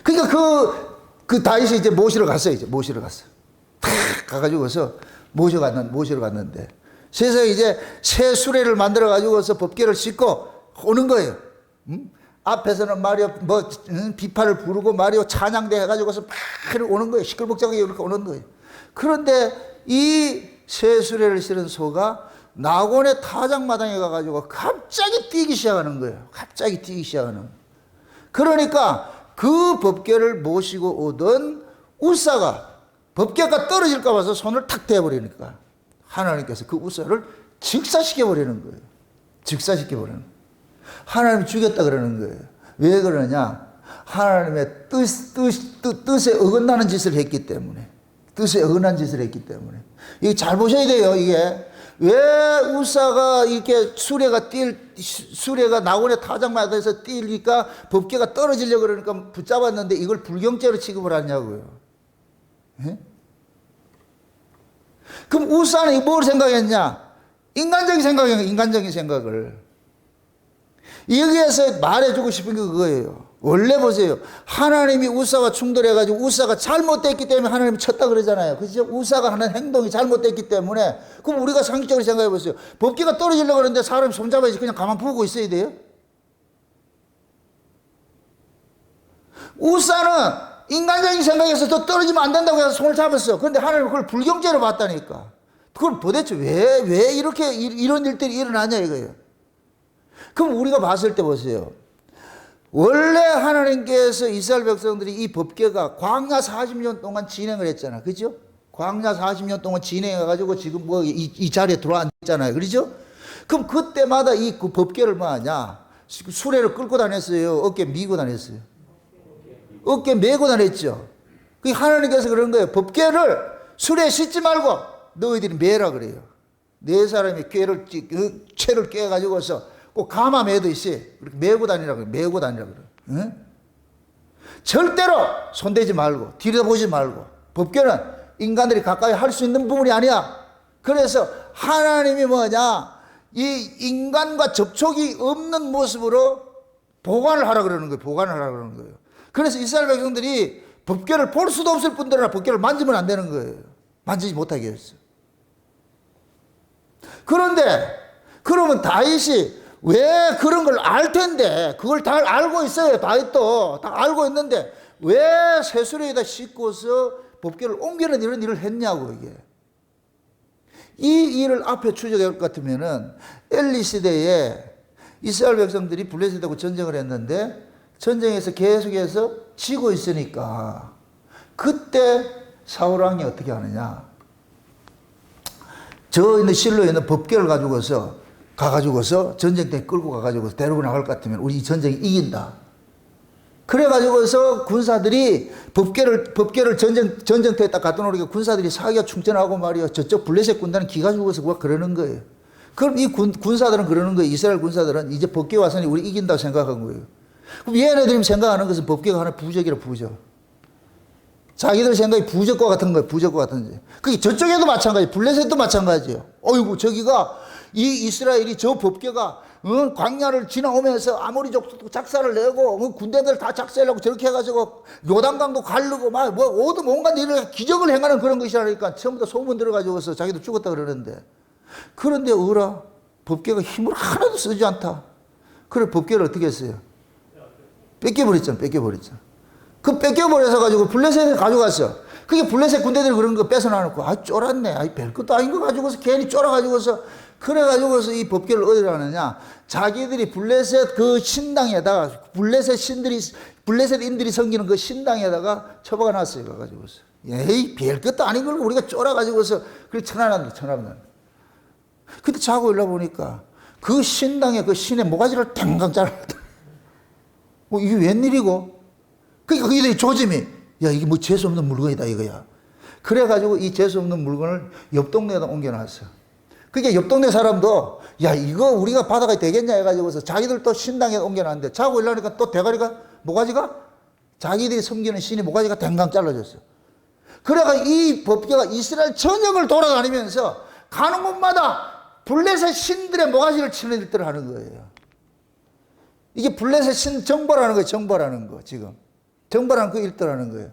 그러니까 그 다윗이 이제 모시러 갔어요. 이제 모시러 갔어요. 탁 가가지고서 모시러 갔는데 세상에 이제 새 수레를 만들어 가지고서 법궤를 싣고 오는 거예요. 앞에서는 말이요 비파를 부르고 말이요 찬양대 해가지고서 막 오는 거예요. 시끌벅적하게 이렇게 오는 거예요. 그런데 이 새 수레를 실은 소가 나곤의 타작마당에 가가지고 갑자기 뛰기 시작하는 거예요. 갑자기 뛰기 시작하는 거예요. 그러니까 그 법궤를 모시고 오던 우사가 법궤가 떨어질까 봐서 손을 탁 대버리니까 하나님께서 그 우사를 즉사시켜버리는 거예요. 즉사시켜버리는 거예요. 하나님이 죽였다 그러는 거예요. 왜 그러냐? 하나님의 뜻에 어긋나는 짓을 했기 때문에. 뜻에 어긋난 짓을 했기 때문에. 이게 잘 보셔야 돼요. 이게 왜 우사가 이렇게 수레가 나곤의 타작마당에서 뛰니까 법궤가 떨어지려고 그러니까 붙잡았는데 이걸 불경죄로 취급을 하냐고요. 예? 그럼 우사는 뭘 생각했냐? 인간적인 생각이에요. 인간적인 생각을. 여기에서 말해주고 싶은 게 그거예요. 원래 보세요. 하나님이 우사와 충돌해가지고 우사가 잘못됐기 때문에 하나님이 쳤다 그러잖아요. 그죠? 우사가 하는 행동이 잘못됐기 때문에. 그럼 우리가 상식적으로 생각해 보세요. 법궤가 떨어지려고 그러는데 사람이 손잡아야지 그냥 가만 보고 있어야 돼요? 우사는 인간적인 생각에서 더 떨어지면 안 된다고 해서 손을 잡았어. 그런데 하나님은 그걸 불경죄로 봤다니까. 그걸 도대체 왜 이렇게 이런 일들이 일어나냐 이거예요. 그럼 우리가 봤을 때 보세요. 원래 하나님께서 이스라엘 백성들이 이 법궤가 광야 40년 동안 진행을 했잖아. 그죠? 광야 40년 동안 진행해가지고 지금 뭐 이 자리에 들어앉았잖아요. 그렇죠? 그럼 그때마다 이 그 법궤를 뭐 하냐? 수레를 끌고 다녔어요. 어깨 미고 다녔어요. 어깨 메고 다녔죠. 그 하나님께서 그런 거예요. 법궤를 수레에 싣지 말고 너희들이 메라 그래요. 네 사람이 채를 깨가지고서 꼭 가마 매도 있어요. 그렇게 메고 다니라고 그래요. 메고 다니라고 그래요. 응? 절대로 손대지 말고 들여다보지 말고. 법궤는 인간들이 가까이 할 수 있는 부분이 아니야. 그래서 하나님이 뭐냐? 이 인간과 접촉이 없는 모습으로 보관을 하라 그러는 거예요. 보관을 하라 그러는 거예요. 그래서 이스라엘 백성들이 법궤를 볼 수도 없을 뿐더러 법궤를 만지면 안 되는 거예요. 만지지 못하게 했어요. 그런데 그러면 다윗이 왜 그런 걸 알 텐데 그걸 다 알고 있어요. 다윗도 다 알고 있는데 왜 새수레에다 싣고서 법궤를 옮기는 이런 일을 했냐고. 이게 이 일을 앞에 추적할 것 같으면은 엘리 시대에 이스라엘 백성들이 블레셋하고 전쟁을 했는데 전쟁에서 계속해서 지고 있으니까 그때 사울 왕이 어떻게 하느냐? 저 있는 실로에 있는 법궤를 가가지고서 전쟁터에 끌고 가가지고 데리고 나갈 것 같으면 우리 이 전쟁이 이긴다. 그래가지고서 군사들이 법궤를 전쟁터에 딱 갖다 놓으니까 군사들이 사기가 충전하고 말이야. 저쪽 블레셋 군단은 기가 죽어서 그러는 거예요. 그럼 이 군사들은 그러는 거예요. 이스라엘 군사들은 이제 법궤 와서는 우리 이긴다고 생각한 거예요. 그럼 얘네들이 생각하는 것은 법궤가 하나 부적이라 부적. 자기들 생각이 부적과 같은 거예요. 부적과 같은. 그게 저쪽에도 마찬가지. 블레셋도 마찬가지예요. 어이구 저기가 이 이스라엘이 저 법궤가 광야를 지나오면서 아모리 족속도 작사를 내고 군대들 다 작사하려고 저렇게 해가지고 요단강도 가르고 막 뭐 오든 온갖 일을 기적을 행하는 그런 것이라니까 처음부터 소문 들어가지고서 자기도 죽었다 그러는데 그런데 어라 법궤가 힘을 하나도 쓰지 않다. 그래 법궤를 어떻게 했어요? 뺏겨버렸잖아. 그 뺏겨버려서 가지고 블레셋에 가져갔어. 그게 블레셋 군대들이 그런 거 뺏어놔놓고 쫄았네. 별것도 아닌 거 가지고서 괜히 쫄아가지고서 그래가지고서 이 법궤를 어디로 하느냐? 자기들이 블레셋 그 신당에다가 블레셋인들이 섬기는 그 신당에다가 처박아 놨어요. 가가지고서 에이 별것도 아닌 걸 우리가 쫄아가지고서 그렇게 쳐놨는데 그때 자고 일어 보니까 그 신당에 그 신의 모가지를 탱강 잘랐다. 이게 웬일이고? 그러니까 그게 조짐이 야 이게 뭐 재수없는 물건이다 이거야. 그래가지고 이 재수없는 물건을 옆 동네에다 옮겨놨어. 그게 옆 동네 사람도 야 이거 우리가 받아가야 되겠냐 해가지고서 자기들 또 신당에 옮겨놨는데 자고 일어나니까 또 대가리가 모가지가 자기들이 섬기는 신이 모가지가 댕강 잘라졌어. 그래가 이 법궤가 이스라엘 전역을 돌아다니면서 가는 곳마다 블레셋 신들의 모가지를 치는 일들을 하는 거예요. 이게 블레셋 신 정벌하는 거예요. 정벌하는 거 지금. 정벌하는 그 일들을 하는 거예요.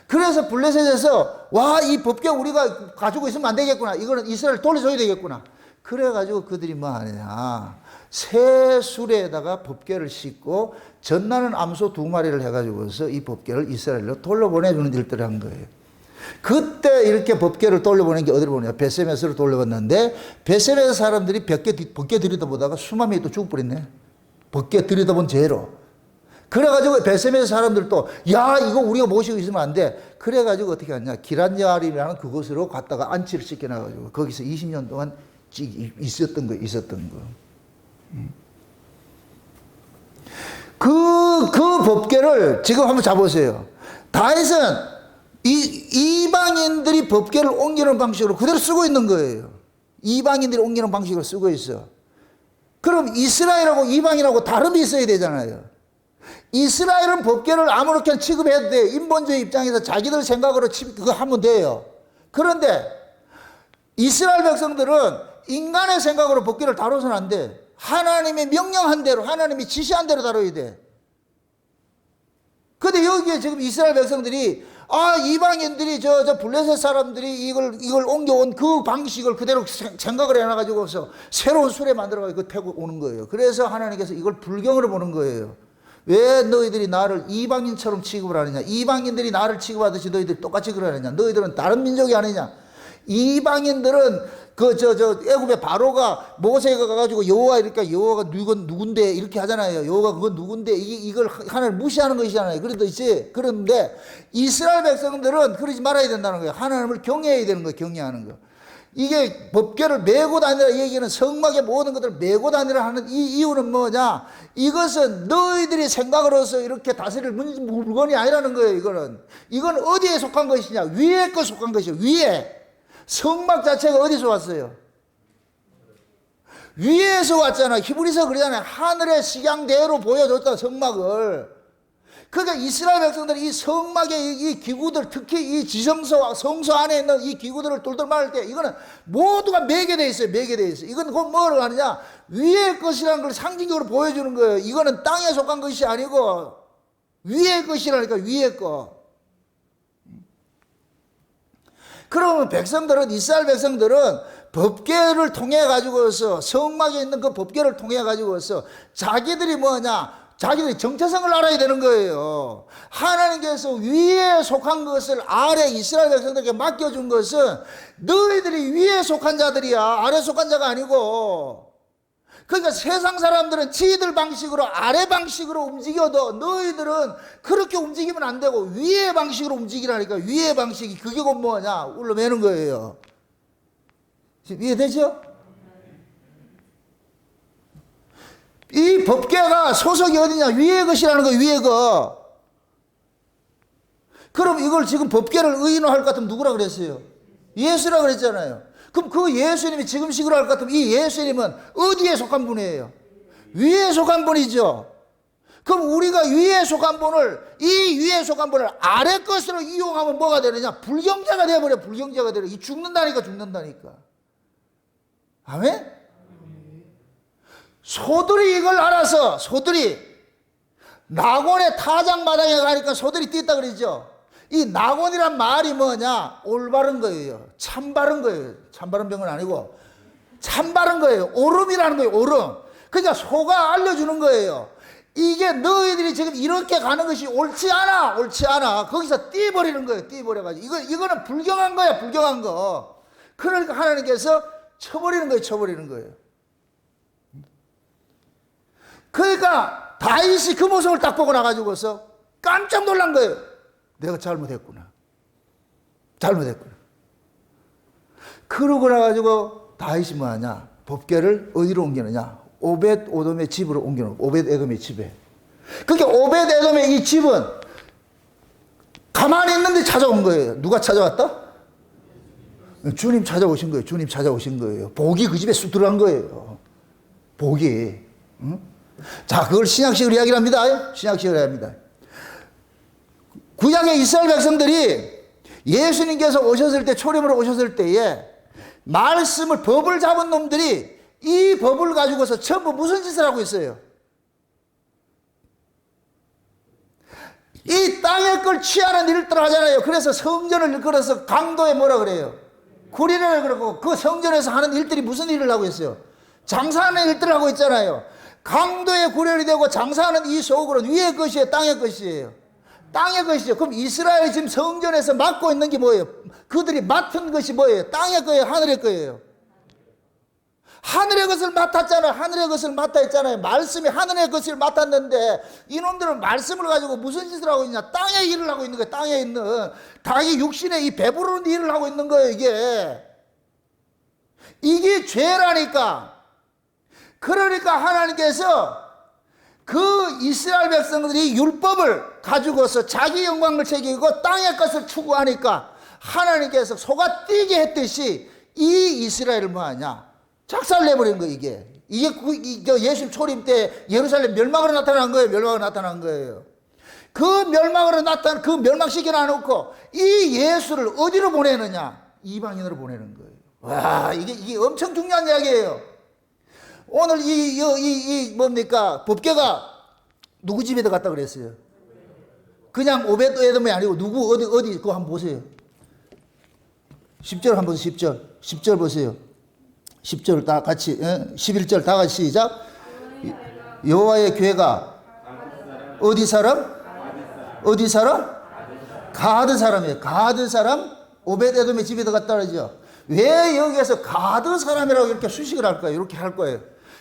그래서 블레셋에서 와, 이 법궤 우리가 가지고 있으면 안 되겠구나. 이거는 이스라엘 돌려줘야 되겠구나. 그래가지고 그들이 뭐 하느냐. 새 수레에다가 법궤를 싣고 전나는 암소 2마리를 해가지고서 이 법궤를 이스라엘로 돌려보내주는 일들을 한 거예요. 그때 이렇게 법궤를 돌려보낸 게 어디로 보내냐. 베세메스로 돌려봤는데 베세메스 사람들이 법궤 들여다보다가 수만 명이 또 죽어버렸네. 법궤 들여다본 죄로. 그래가지고 베세메스 사람들도 야, 이거 우리가 모시고 있으면 안 돼. 그래가지고 어떻게 하냐. 기란야림이라는 그곳으로 갔다가 안치를 시켜놔가지고 거기서 20년 동안 있었던 거. 그 법궤를 지금 한번 잡으세요. 다윗은 이방인들이 법궤를 옮기는 방식으로 그대로 쓰고 있는 거예요. 이방인들이 옮기는 방식으로 쓰고 있어. 그럼 이스라엘하고 이방인하고 다름이 있어야 되잖아요. 이스라엘은 법궤를 아무렇게나 취급해도 돼. 인본주의 입장에서 자기들 생각으로 그거 하면 돼요. 그런데 이스라엘 백성들은 인간의 생각으로 법궤를 다뤄서는 안 돼. 하나님이 명령한 대로, 하나님이 지시한 대로 다뤄야 돼. 근데 여기에 지금 이스라엘 백성들이 이방인들이 저 블레셋 사람들이 이걸 옮겨온 그 방식을 그대로 생각을 해놔가지고서 새로운 수레 만들어가지고 태고 오는 거예요. 그래서 하나님께서 이걸 불경으로 보는 거예요. 왜 너희들이 나를 이방인처럼 취급을 하느냐? 이방인들이 나를 취급하듯이 너희들이 똑같이 그러느냐? 너희들은 다른 민족이 아니냐? 이방인들은 애굽의 바로가 모세가 가가지고 여호와 이러니까 여호와가 누군데 이렇게 하잖아요. 여호와가 그건 누군데 이걸 하나님을 무시하는 것이잖아요. 그런데 이스라엘 백성들은 그러지 말아야 된다는 거예요. 하나님을 경외해야 되는 거예요. 경외하는 거. 이게 법궤를 메고 다니라 얘기는 성막의 모든 것들을 메고 다니라 하는 이 이유는 뭐냐? 이것은 너희들이 생각으로서 이렇게 다스릴 물건이 아니라는 거예요. 이건 어디에 속한 것이냐? 위에 거 속한 것이에요. 위에. 성막 자체가 어디서 왔어요? 위에서 왔잖아. 히브리서 그러잖아요. 하늘의 식양대로 보여줬다, 성막을. 그러니까 이스라엘 백성들이 이 성막의 이 기구들, 특히 이 지성소와 성소 안에 있는 이 기구들을 똘똘 말할 때 이거는 모두가 매게 돼 있어요. 매게 돼 있어요. 이건 곧 뭐로 하느냐? 위의 것이라는 걸 상징적으로 보여주는 거예요. 이거는 땅에 속한 것이 아니고 위의 것이라니까, 위의 것. 그러면 백성들은, 이스라엘 백성들은 법궤를 통해 가지고서, 성막에 있는 그 법궤를 통해 가지고서 자기들이 뭐냐? 자기들이 정체성을 알아야 되는 거예요. 하나님께서 위에 속한 것을 아래 이스라엘 백성들에게 맡겨준 것은 너희들이 위에 속한 자들이야. 아래 속한 자가 아니고. 그러니까 세상 사람들은 지들 방식으로, 아래 방식으로 움직여도 너희들은 그렇게 움직이면 안 되고 위의 방식으로 움직이라니까. 위의 방식이 그게 곧 뭐냐? 울러매는 거예요. 이해되죠? 이 법궤가 소속이 어디냐? 위의 것이라는 거, 위의 것. 그럼 이걸 지금 법궤를 의인화할 것 같으면 누구라 그랬어요? 예수라 그랬잖아요. 그럼 그 예수님이 지금 식으로 할 것 같으면 이 예수님은 어디에 속한 분이에요? 위에 속한 분이죠. 그럼 우리가 위에 속한 분을, 이 위에 속한 분을 아래 것으로 이용하면 뭐가 되느냐? 불경자가 되어버려. 불경자가 되어. 이 죽는다니까. 아멘? 소들이 이걸 알아서, 소들이 낙원의 타작마당에 가니까 소들이 뛰었다 그러죠. 이 낙원이란 말이 뭐냐? 올바른 거예요. 참바른 거예요. 참바른 병은 아니고 참바른 거예요. 오름이라는 거예요. 오름. 그러니까 소가 알려주는 거예요. 이게 너희들이 지금 이렇게 가는 것이 옳지 않아. 거기서 뛰어버리는 거예요. 뛰어버려가지고. 이거는 불경한 거야. 불경한 거. 그러니까 하나님께서 쳐버리는 거예요. 그러니까 다윗이 그 모습을 딱 보고 나가지고서 깜짝 놀란 거예요. 내가 잘못했구나. 그러고 나가지고 다윗이 뭐하냐? 법궤를 어디로 옮기느냐? 오벳 에돔의 집으로 옮겨놓은 거예요. 오벳 에돔의 집에. 그러니까 오벳 에돔의 이 집은 가만히 있는데 찾아온 거예요. 누가 찾아왔다? 주님 찾아오신 거예요. 복이 그 집에 쑥 들어간 거예요. 복이. 응? 자, 그걸 신약식으로 이야기를 합니다. 구약의 이스라엘 백성들이 예수님께서 오셨을 때, 초림으로 오셨을 때에 말씀을, 법을 잡은 놈들이 이 법을 가지고서 전부 무슨 짓을 하고 있어요? 이 땅의 걸 취하는 일들을 하잖아요. 그래서 성전을 걸어서 강도에 뭐라 그래요? 구리를 그러고 그 성전에서 하는 일들이 무슨 일을 하고 있어요? 장사하는 일들을 하고 있잖아요. 강도의 구렬이 되고 장사하는 이 소굴은 위의 것이에요? 땅의 것이에요? 땅의 것이죠. 그럼 이스라엘이 지금 성전에서 맡고 있는 게 뭐예요? 그들이 맡은 것이 뭐예요? 땅의 거예요? 하늘의 거예요? 하늘의 것을 맡았잖아요. 하늘의 것을 맡아 했잖아요. 말씀이 하늘의 것을 맡았는데 이놈들은 말씀을 가지고 무슨 짓을 하고 있냐? 땅의 일을 하고 있는 거예요. 땅에 있는 자기 육신의 이 배부르는 일을 하고 있는 거예요. 이게 죄라니까. 그러니까 하나님께서 그 이스라엘 백성들이 율법을 가지고서 자기 영광을 챙기고 땅의 것을 추구하니까 하나님께서 소가 뛰게 했듯이 이 이스라엘을 뭐하냐? 작살내버린 거예요. 이게 예수님 초림 때 예루살렘 멸망으로 나타난 거예요. 멸망으로 나타난 거예요. 그 멸망으로 나타난 그 멸망시켜 놔놓고 이 예수를 어디로 보내느냐? 이방인으로 보내는 거예요. 와, 이게 엄청 중요한 이야기예요. 오늘 뭡니까? 법궤가 누구 집에다 갔다 그랬어요? 그냥 오벳에돔이 아니고 누구 어디 그거 한번 보세요. 10절 한번 10절 보세요. 10절 다 같이 11절 다 같이 시작. 여호와의 궤가 어디 사람? 어디 사람? 가드 사람이에요. 가드 사람 오벳에돔의 집에다 갔다 그러죠. 왜 여기에서 가드 사람이라고 이렇게 수식을 할까요? 이렇게 할 거예요.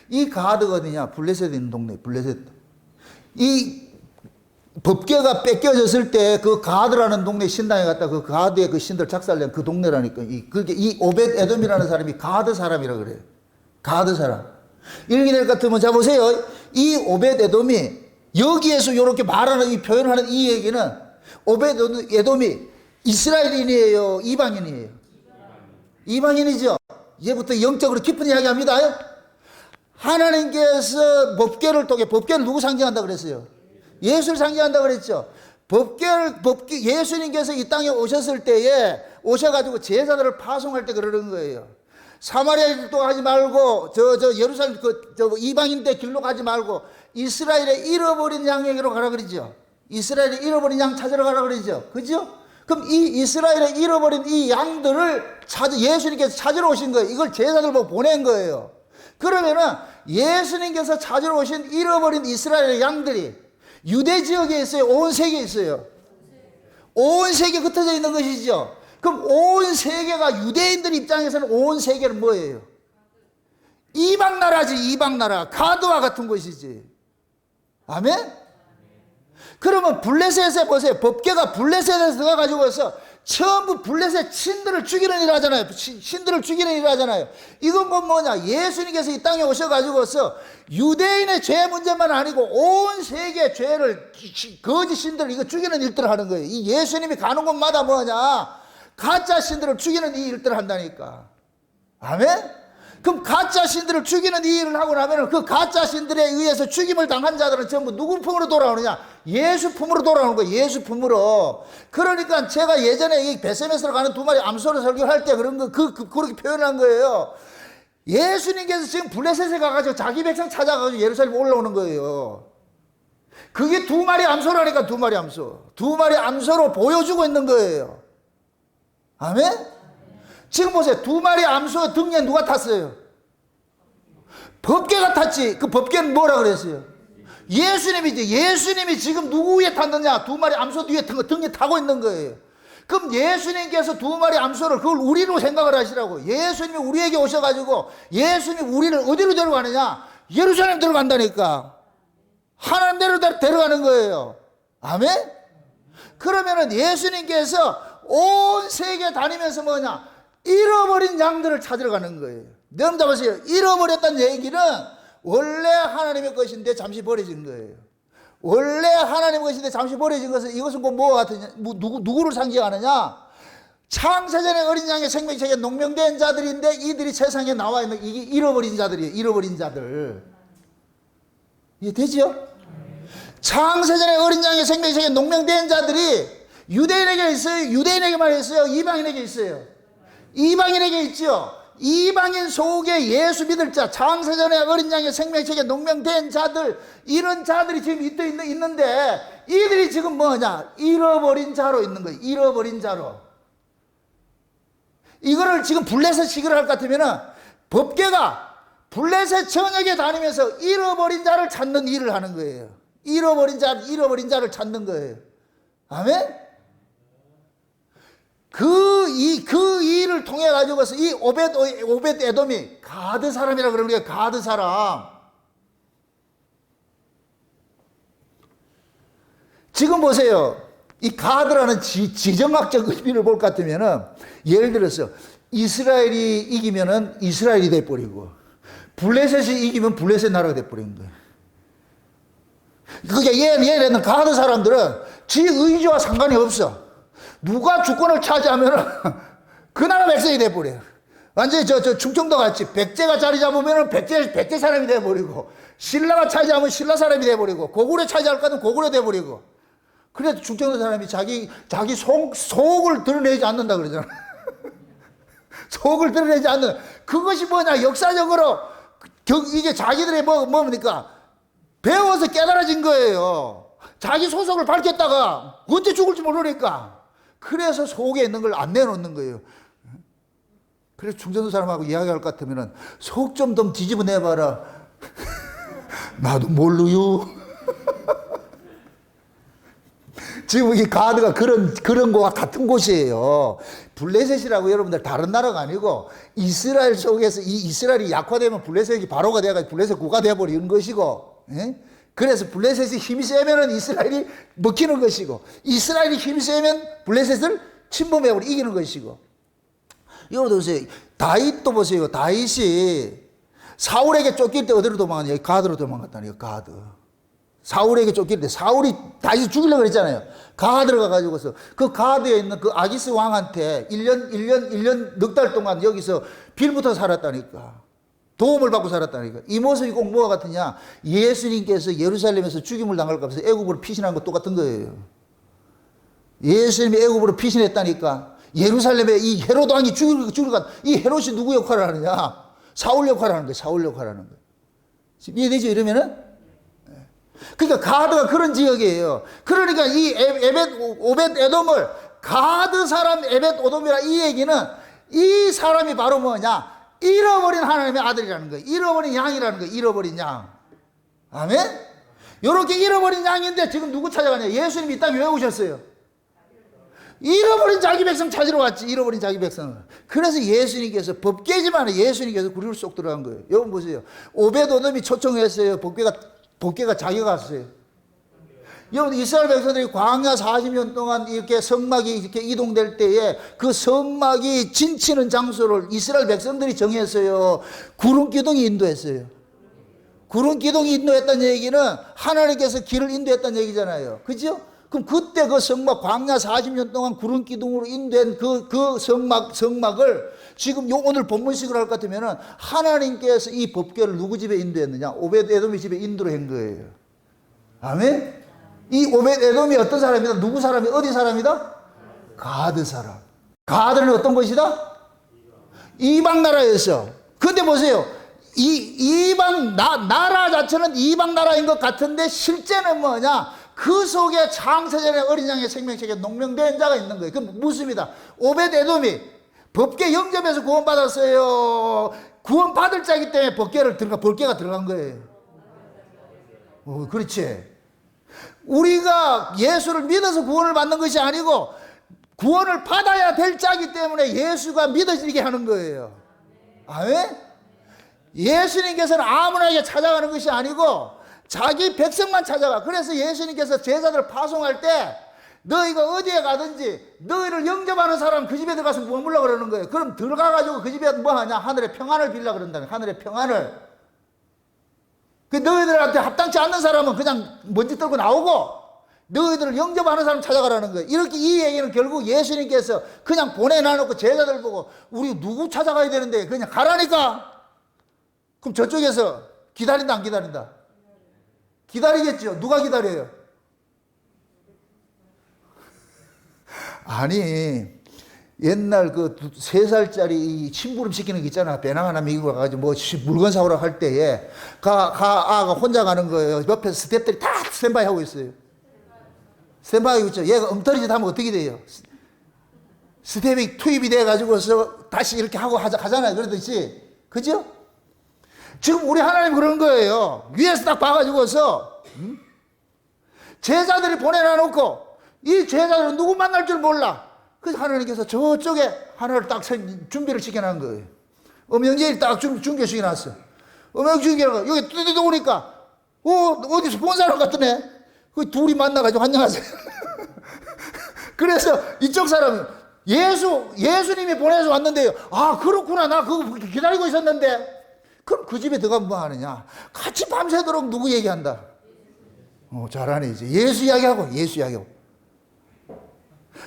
이 가드가 어디냐? 블레셋에 있는 동네, 블레셋. 이 법궤가 뺏겨졌을 때 그 가드라는 동네 신당에 갔다 그 가드의 그 신들 작살낸 그 동네라니까. 그게 이 오벳 에돔이라는 사람이 가드 사람이라 그래요. 가드 사람. 읽게 될 것 같으면 자 보세요. 이 오벳 에돔이 여기에서 이렇게 말하는 이 표현하는 이 얘기는 오벳 에돔이 이스라엘인이에요? 이방인이에요? 이방인이죠. 이제부터 영적으로 깊은 이야기 합니다. 하나님께서 법궤를 통해, 법궤를 누구 상징한다 그랬어요? 예수를 상징한다 그랬죠. 예수님께서 이 땅에 오셨을 때에 오셔가지고 제자들을 파송할 때 그러는 거예요. 사마리아 길도 가지 말고 예루살렘 이방인들 길로 가지 말고 이스라엘의 잃어버린 양에게로 가라 그러죠. 이스라엘의 잃어버린 양 찾으러 가라 그러죠. 그죠? 그럼 이 이스라엘의 잃어버린 이 양들을 예수님께서 찾으러 오신 거예요. 이걸 제자들 보고 보낸 거예요. 그러면은 예수님께서 찾으러 오신 잃어버린 이스라엘의 양들이 유대 지역에 있어요? 온 세계에 있어요? 온 세계에 흩어져 있는 것이죠. 그럼 온 세계가 유대인들 입장에서는 온 세계는 뭐예요? 이방 나라지. 이방 나라. 가드와 같은 것이지. 아멘? 그러면 블레셋에 보세요. 법궤가 블레셋에 들어가지고서 전부 블레셋 신들을 죽이는 일을 하잖아요. 신들을 죽이는 일을 하잖아요. 이건 뭐냐? 예수님께서 이 땅에 오셔가지고서 유대인의 죄 문제만 아니고 온 세계의 죄를, 거짓 신들을 이거 죽이는 일들을 하는 거예요. 이 예수님이 가는 곳마다 뭐냐? 가짜 신들을 죽이는 이 일들을 한다니까. 아멘? 그럼 가짜 신들을 죽이는 이 일을 하고 나면 그 가짜 신들에 의해서 죽임을 당한 자들은 전부 누구 품으로 돌아오느냐? 예수 품으로 돌아오는 거예요. 예수 품으로. 그러니까 제가 예전에 이 베세메스로 가는 두 마리 암소를 설교할 때 그런 거 그렇게 표현한 거예요. 예수님께서 지금 블레셋에 가가지고 자기 백성 찾아가지고 예루살렘 올라오는 거예요. 그게 두 마리 암소라니까. 두 마리 암소. 두 마리 암소로 보여주고 있는 거예요. 아멘? 지금 보세요. 두 마리 암소 등에 누가 탔어요? 법궤가 탔지. 그 법궤는 뭐라 그랬어요? 예수님이지. 예수님이 지금 누구 위에 탔느냐? 두 마리 암소 뒤에 등에 타고 있는 거예요. 그럼 예수님께서 두 마리 암소를 그걸 우리로 생각을 하시라고. 예수님이 우리에게 오셔가지고 예수님이 우리를 어디로 데려가느냐? 예루살렘 데려간다니까. 하나님대로 데려가는 거예요. 아멘? 그러면은 예수님께서 온 세계 다니면서 뭐냐? 잃어버린 양들을 찾으러 가는 거예요. 여러분 잡으세요. 잃어버렸다는 얘기는 원래 하나님의 것인데 잠시 버려진 거예요. 원래 하나님의 것인데 잠시 버려진 것은 이것은 꼭 뭐와 같으냐? 누구를 상징하느냐? 창세전에 어린 양의 생명책에 농명된 자들인데 이들이 세상에 나와 있는 이게 잃어버린 자들이에요. 잃어버린 자들. 이해 되죠? 창세전에 어린 양의 생명책에 농명된 자들이 유대인에게 있어요? 유대인에게만 있어요? 이방인에게 있어요? 이방인에게 있죠. 이방인 속에 예수 믿을 자, 창세전에 어린 양의 생명책에 농명된 자들, 이런 자들이 지금 있는데 이들이 지금 뭐냐? 잃어버린 자로 있는 거예요. 잃어버린 자로. 이거를 지금 블레셋 시기를 할 것 같으면은 법궤가 블레셋 전역에 다니면서 잃어버린 자를 찾는 일을 하는 거예요. 잃어버린 자를 찾는 거예요. 아멘? 그 일을 통해 가지고서 이 오벳 에돔이 가드 사람이라 그러는 거예요. 가드 사람. 지금 보세요. 이 가드라는 지정학적 의미를 볼 것 같으면은, 예를 들어서 이스라엘이 이기면은 이스라엘이 돼버리고, 블레셋이 이기면 블레셋 나라가 돼버리는 거예요. 그게 얘네는 가드 사람들은 지 의지와 상관이 없어. 누가 주권을 차지하면은 그 나라 백성이 돼버려요. 완전히 저 충청도 같이 백제가 자리 잡으면은 백제 사람이 돼버리고, 신라가 차지하면 신라 사람이 돼버리고, 고구려 차지할 거는 고구려 돼버리고. 그래도 충청도 사람이 자기 속을 드러내지 않는다 그러잖아. 속을 드러내지 않는, 그것이 뭐냐? 역사적으로 이게 자기들의 뭡니까? 배워서 깨달아진 거예요. 자기 소속을 밝혔다가 언제 죽을지 모르니까. 그래서 속에 있는 걸 안 내놓는 거예요. 그래서 충청도 사람하고 이야기할 것 같으면 속 좀 뒤집어 내봐라. 나도 모르요. 지금 이 가드가 그런 거와 같은 곳이에요. 블레셋이라고 여러분들 다른 나라가 아니고, 이스라엘 속에서 이 이스라엘이 약화되면 블레셋이 바로가 돼가지고 블레셋 국가 되어버리는 것이고, 예? 그래서 블레셋이 힘이 세면은 이스라엘이 먹히는 것이고, 이스라엘이 힘이 세면 블레셋을 침범해버리고 이기는 것이고. 여러분 보세요. 다윗도 보세요. 다윗이 사울에게 쫓길 때 어디로 도망갔냐? 가드로 도망갔다니요. 가드. 사울에게 쫓길 때 사울이 다윗을 죽이려고 그랬잖아요. 가드로 가가지고서 그 가드에 있는 그 아기스 왕한테 1년 넉 달 동안 여기서 빌부터 살았다니까. 도움을 받고 살았다니까. 이 모습이 꼭 뭐가 같으냐? 예수님께서 예루살렘에서 죽임을 당할까 봐서 애굽으로 피신한 것 똑같은 거예요. 예수님이 애굽으로 피신했다니까. 예루살렘에 이 헤롯 왕이 죽일까. 이 헤롯이 누구 역할을 하느냐? 사울 역할을 하는 거예요. 사울 역할을 하는 거예요. 지금 이해되죠? 이러면은? 그러니까 가드가 그런 지역이에요. 그러니까 이 오벳 에돔을 가드 사람 에벳 오돔이라, 이 얘기는 이 사람이 바로 뭐냐? 잃어버린 하나님의 아들이라는 거예요. 잃어버린 양이라는 거예요. 잃어버린 양. 아멘? 이렇게 잃어버린 양인데 지금 누구 찾아가냐? 예수님이 이 땅에 왜 오셨어요? 잃어버린 자기 백성 찾으러 왔지. 잃어버린 자기 백성을. 그래서 예수님께서, 법궤지만 예수님께서 구리로 쏙 들어간 거예요. 여러분 보세요. 오벳 에돔이 초청했어요. 법궤가 자기가 갔어요. 여러분, 이스라엘 백성들이 광야 40년 동안 이렇게 성막이 이렇게 이동될 때에 그 성막이 진치는 장소를 이스라엘 백성들이 정했어요. 구름 기둥이 인도했어요. 구름 기둥이 인도했다는 얘기는 하나님께서 길을 인도했다는 얘기잖아요. 그죠? 그럼 그때 그 성막, 광야 40년 동안 구름 기둥으로 인도한 그 성막을 지금 오늘 본문식으로 할 것 같으면 하나님께서 이 법궤를 누구 집에 인도했느냐? 오벳 에돔이 집에 인도를 한 거예요. 아멘? 이 오벳 에돔이 어떤 사람이다? 누구 사람이, 어디 사람이다? 가드 사람. 가드는 어떤 것이다? 이방 나라였어. 근데 보세요. 이방 나라 자체는 이방 나라인 것 같은데 실제는 뭐냐? 그 속에 창세전에 어린 양의 생명책에 농명된 자가 있는 거예요. 그 무슨입니다. 오벳 에돔이 법궤 영접해서 구원받았어요. 구원받을 자이기 때문에 법궤가 들어간 거예요. 그렇지. 우리가 예수를 믿어서 구원을 받는 것이 아니고 구원을 받아야 될 자이기 때문에 예수가 믿어지게 하는 거예요. 아멘? 예수님께서는 아무나에게 찾아가는 것이 아니고 자기 백성만 찾아가. 그래서 예수님께서 제자들을 파송할 때 너희가 어디에 가든지 너희를 영접하는 사람 그 집에 들어가서 머물러 그러는 거예요. 그럼 들어가가지고 그 집에 뭐 하냐? 하늘의 평안을 빌려 그런다는 거예요. 하늘의 평안을. 그 너희들한테 합당치 않는 사람은 그냥 먼지 떨고 나오고 너희들을 영접하는 사람 찾아가라는 거예요. 이렇게 이 얘기는 결국 예수님께서 그냥 보내놔놓고 제자들 보고 우리 누구 찾아가야 되는데 그냥 가라니까. 그럼 저쪽에서 기다린다 안 기다린다? 기다리겠죠. 누가 기다려요? 아니 옛날 그 3살짜리 심부름 시키는 거 있잖아. 배낭 하나 미고 가가지고 뭐 물건 사오라 할 때에 아가 혼자 가는 거예요. 옆에 스태프들이 다 스탠바이 하고 있어요. 스탠바이 하고 있죠. 얘가 엉터리 짓 하면 어떻게 돼요? 스텝이 투입이 돼가지고서 다시 이렇게 하고 하잖아요. 그러듯이. 그죠? 지금 우리 하나님 그런 거예요. 위에서 딱 봐가지고서, 제자들이 보내놔놓고, 이 제자들은 누구 만날 줄 몰라. 그래서 하나님께서 저쪽에 하나를 딱 준비를 시켜놓은 거예요. 음영제일 딱 준비시켜놨어. 음영중계가 여기 뚜뚜뚜 오니까, 어디서 본 사람 같더네. 그 둘이 만나가지고 안녕하세요. 그래서 이쪽 사람이, 예수님이 보내서 왔는데요. 아, 그렇구나. 나 그거 기다리고 있었는데. 그럼 그 집에 들어가면 뭐 하느냐? 같이 밤새도록 누구 얘기한다? 잘하네, 이제. 예수 이야기하고.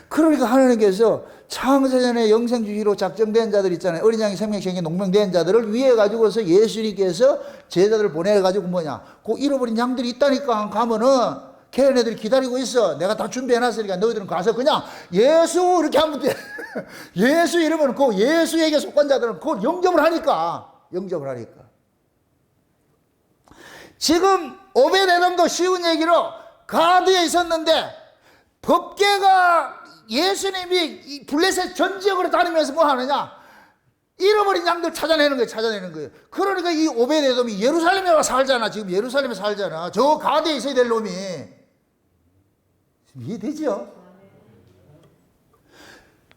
그러니까 하나님께서 창세전에 영생주의로 작정된 자들 있잖아요. 어린 양이 생명시행에 농명된 자들을 위해 가지고서 예수님께서 제자들을 보내가지고 뭐냐? 그 잃어버린 양들이 있다니까 가면은 걔네들이 기다리고 있어. 내가 다 준비해놨으니까 너희들은 가서 그냥 예수 이렇게 하면 돼. 예수 이러면 그 예수에게 속한 자들은 그걸 영접을 하니까. 지금 오벳에돔도 쉬운 얘기로 가드에 있었는데 법궤가 예수님이 블레셋 전 지역으로 다니면서 뭐 하느냐? 잃어버린 양들 찾아내는 거예요. 그러니까 이 오벳에돔이 예루살렘에 와 살잖아. 지금 예루살렘에 살잖아. 저 가드에 있어야 될 놈이. 이해되죠?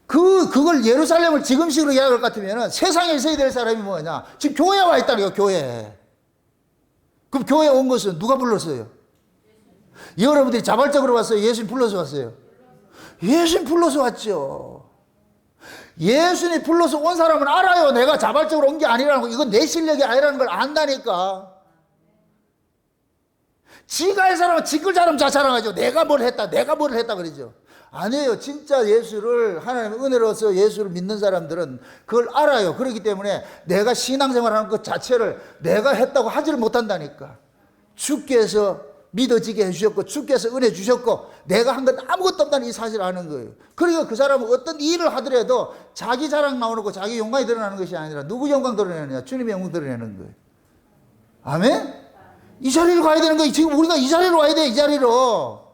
그걸 예루살렘을 지금식으로 이야기할 것 같으면 세상에 있어야 될 사람이 뭐냐? 지금 교회에 와 있다니까, 교회에. 그럼 교회에 온 것은 누가 불렀어요? 여러분들이 자발적으로 왔어요? 예수님 불러서 왔어요? 예수님 불러서 왔죠. 예수님 불러서 온 사람은 알아요. 내가 자발적으로 온 게 아니라는 거. 이건 내 실력이 아니라는 걸 안다니까. 지가 할 사람은 지글 자랑 자랑하죠. 내가 뭘 했다 그러죠. 아니에요. 진짜 예수를, 하나님의 은혜로서 예수를 믿는 사람들은 그걸 알아요. 그렇기 때문에 내가 신앙생활하는 것 자체를 내가 했다고 하지를 못한다니까. 주께서 믿어지게 해주셨고, 주께서 은혜 주셨고, 내가 한 건 아무것도 없다는 이 사실을 아는 거예요. 그러니까 그 사람은 어떤 일을 하더라도 자기 자랑 나오는 거, 자기 영광이 드러나는 것이 아니라 누구 영광 드러내느냐? 주님의 영광 드러내는 거예요. 아멘? 이 자리로 가야 되는 거예요. 지금 우리가 이 자리로 와야 돼, 이 자리로.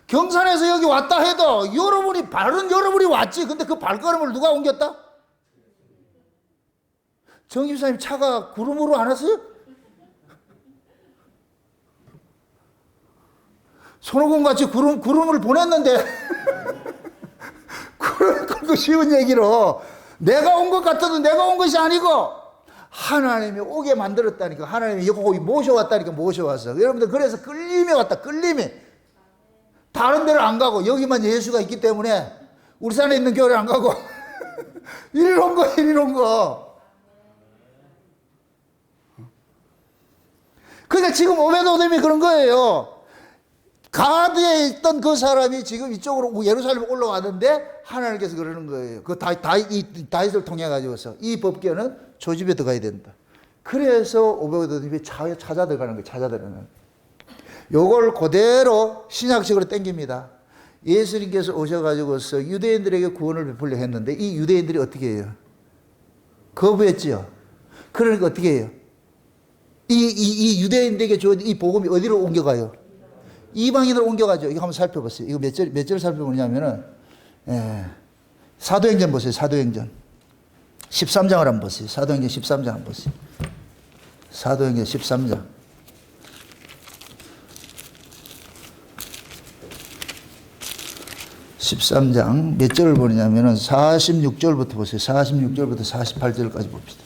경산에서 여기 왔다 해도 여러분이 왔지. 근데 그 발걸음을 누가 옮겼다? 정 집사님 차가 구름으로 안 왔어요? 손오공 같이 구름을 보냈는데. 그거 쉬운 얘기로. 내가 온 것 같아도 내가 온 것이 아니고 하나님이 오게 만들었다니까. 하나님이 여기 모셔왔다니까, 모셔와서. 여러분들 그래서 끌림이 왔다, 끌림이. 다른 데를 안 가고 여기만 예수가 있기 때문에 우리 산에 있는 교회를 안 가고 이리로 온 거. 그러니까 지금 오벳에돔이 그런 거예요. 가드에 있던 그 사람이 지금 이쪽으로 예루살렘 올라왔는데 하나님께서 그러는 거예요. 그 다윗을 통해 가지고서 이 법궤는 저 집에 들어가야 된다. 그래서 오벳에돔이 찾아 들어가는 거예요. 찾아 들어가는 거예요. 요걸 그대로 신약식으로 땡깁니다. 예수님께서 오셔가지고서 유대인들에게 구원을 베풀려 했는데 이 유대인들이 어떻게 해요? 거부했지요. 그러니까 어떻게 해요? 이 유대인들에게 주어진 이 복음이 어디로 옮겨가요? 이방인으로 옮겨가죠. 이거 한번 살펴보세요. 이거 몇 절 살펴보냐면은, 사도행전 보세요. 사도행전 13장을 한번 보세요. 사도행전 13장 한번 보세요. 사도행전 13장. 13장 몇 절을 보느냐면은 46절부터 보세요. 46절부터 48절까지 봅시다.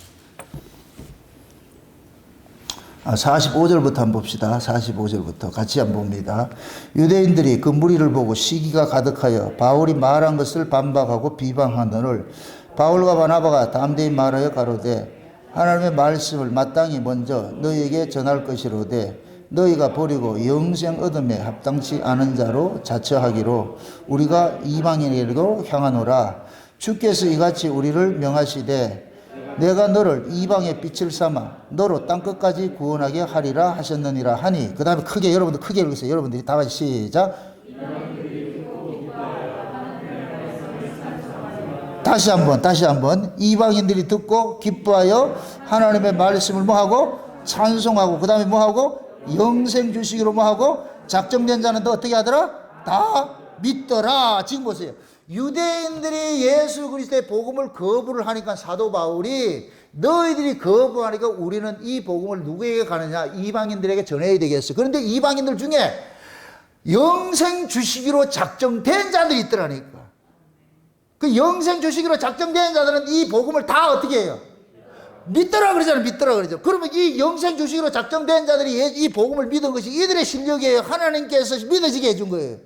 45절부터 한번 봅시다. 45절부터 같이 한번 봅니다. 유대인들이 그 무리를 보고 시기가 가득하여 바울이 말한 것을 반박하고 비방하느를 바울과 바나바가 담대히 말하여 가로되 하나님의 말씀을 마땅히 먼저 너희에게 전할 것이로되 너희가 버리고 영생 얻음에 합당치 않은 자로 자처하기로 우리가 이방인에게로 향하노라. 주께서 이같이 우리를 명하시되 내가 너를 이방의 빛을 삼아 너로 땅끝까지 구원하게 하리라 하셨느니라 하니. 그 다음에 크게 여러분들 크게 읽으세요. 여러분들이 다 같이 시작. 다시 한번 이방인들이 듣고 기뻐하여 하나님의 말씀을 뭐하고 찬송하고 그 다음에 뭐하고 영생 주시기로 뭐하고 작정된 자는 또 어떻게 하더라? 다 믿더라. 지금 보세요. 유대인들이 예수 그리스도의 복음을 거부를 하니까 사도 바울이 너희들이 거부하니까 우리는 이 복음을 누구에게 가느냐? 이방인들에게 전해야 되겠어. 그런데 이방인들 중에 영생 주시기로 작정된 자들이 있더라니까. 그 영생 주시기로 작정된 자들은 이 복음을 다 어떻게 해요? 믿더라 그러잖아요. 믿더라 그러죠. 그러면 이 영생 주시기로 작정된 자들이 이 복음을 믿은 것이 이들의 실력이에요. 하나님께서 믿어지게 해준 거예요.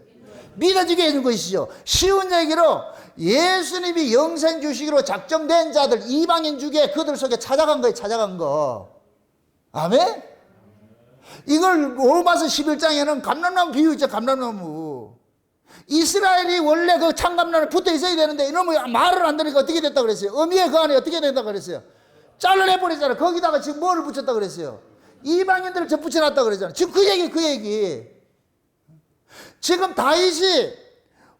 믿어지게 해준 것이죠. 쉬운 얘기로 예수님이 영생 주시기로 작정된 자들 이방인 중에 그들 속에 찾아간 거예요. 찾아간 거. 아멘? 이걸 로마서 11장에는 감람나무 비유 있죠. 감람나무. 이스라엘이 원래 그 참감나무에 붙어 있어야 되는데 이놈이 말을 안 들으니까 어떻게 됐다 그랬어요? 어미의 그 안에 어떻게 된다 그랬어요? 잘라내버리잖아요. 거기다가 지금 뭐를 붙였다 그랬어요? 이방인들을 접붙여놨다 그랬잖아요. 지금 그 얘기. 지금 다윗이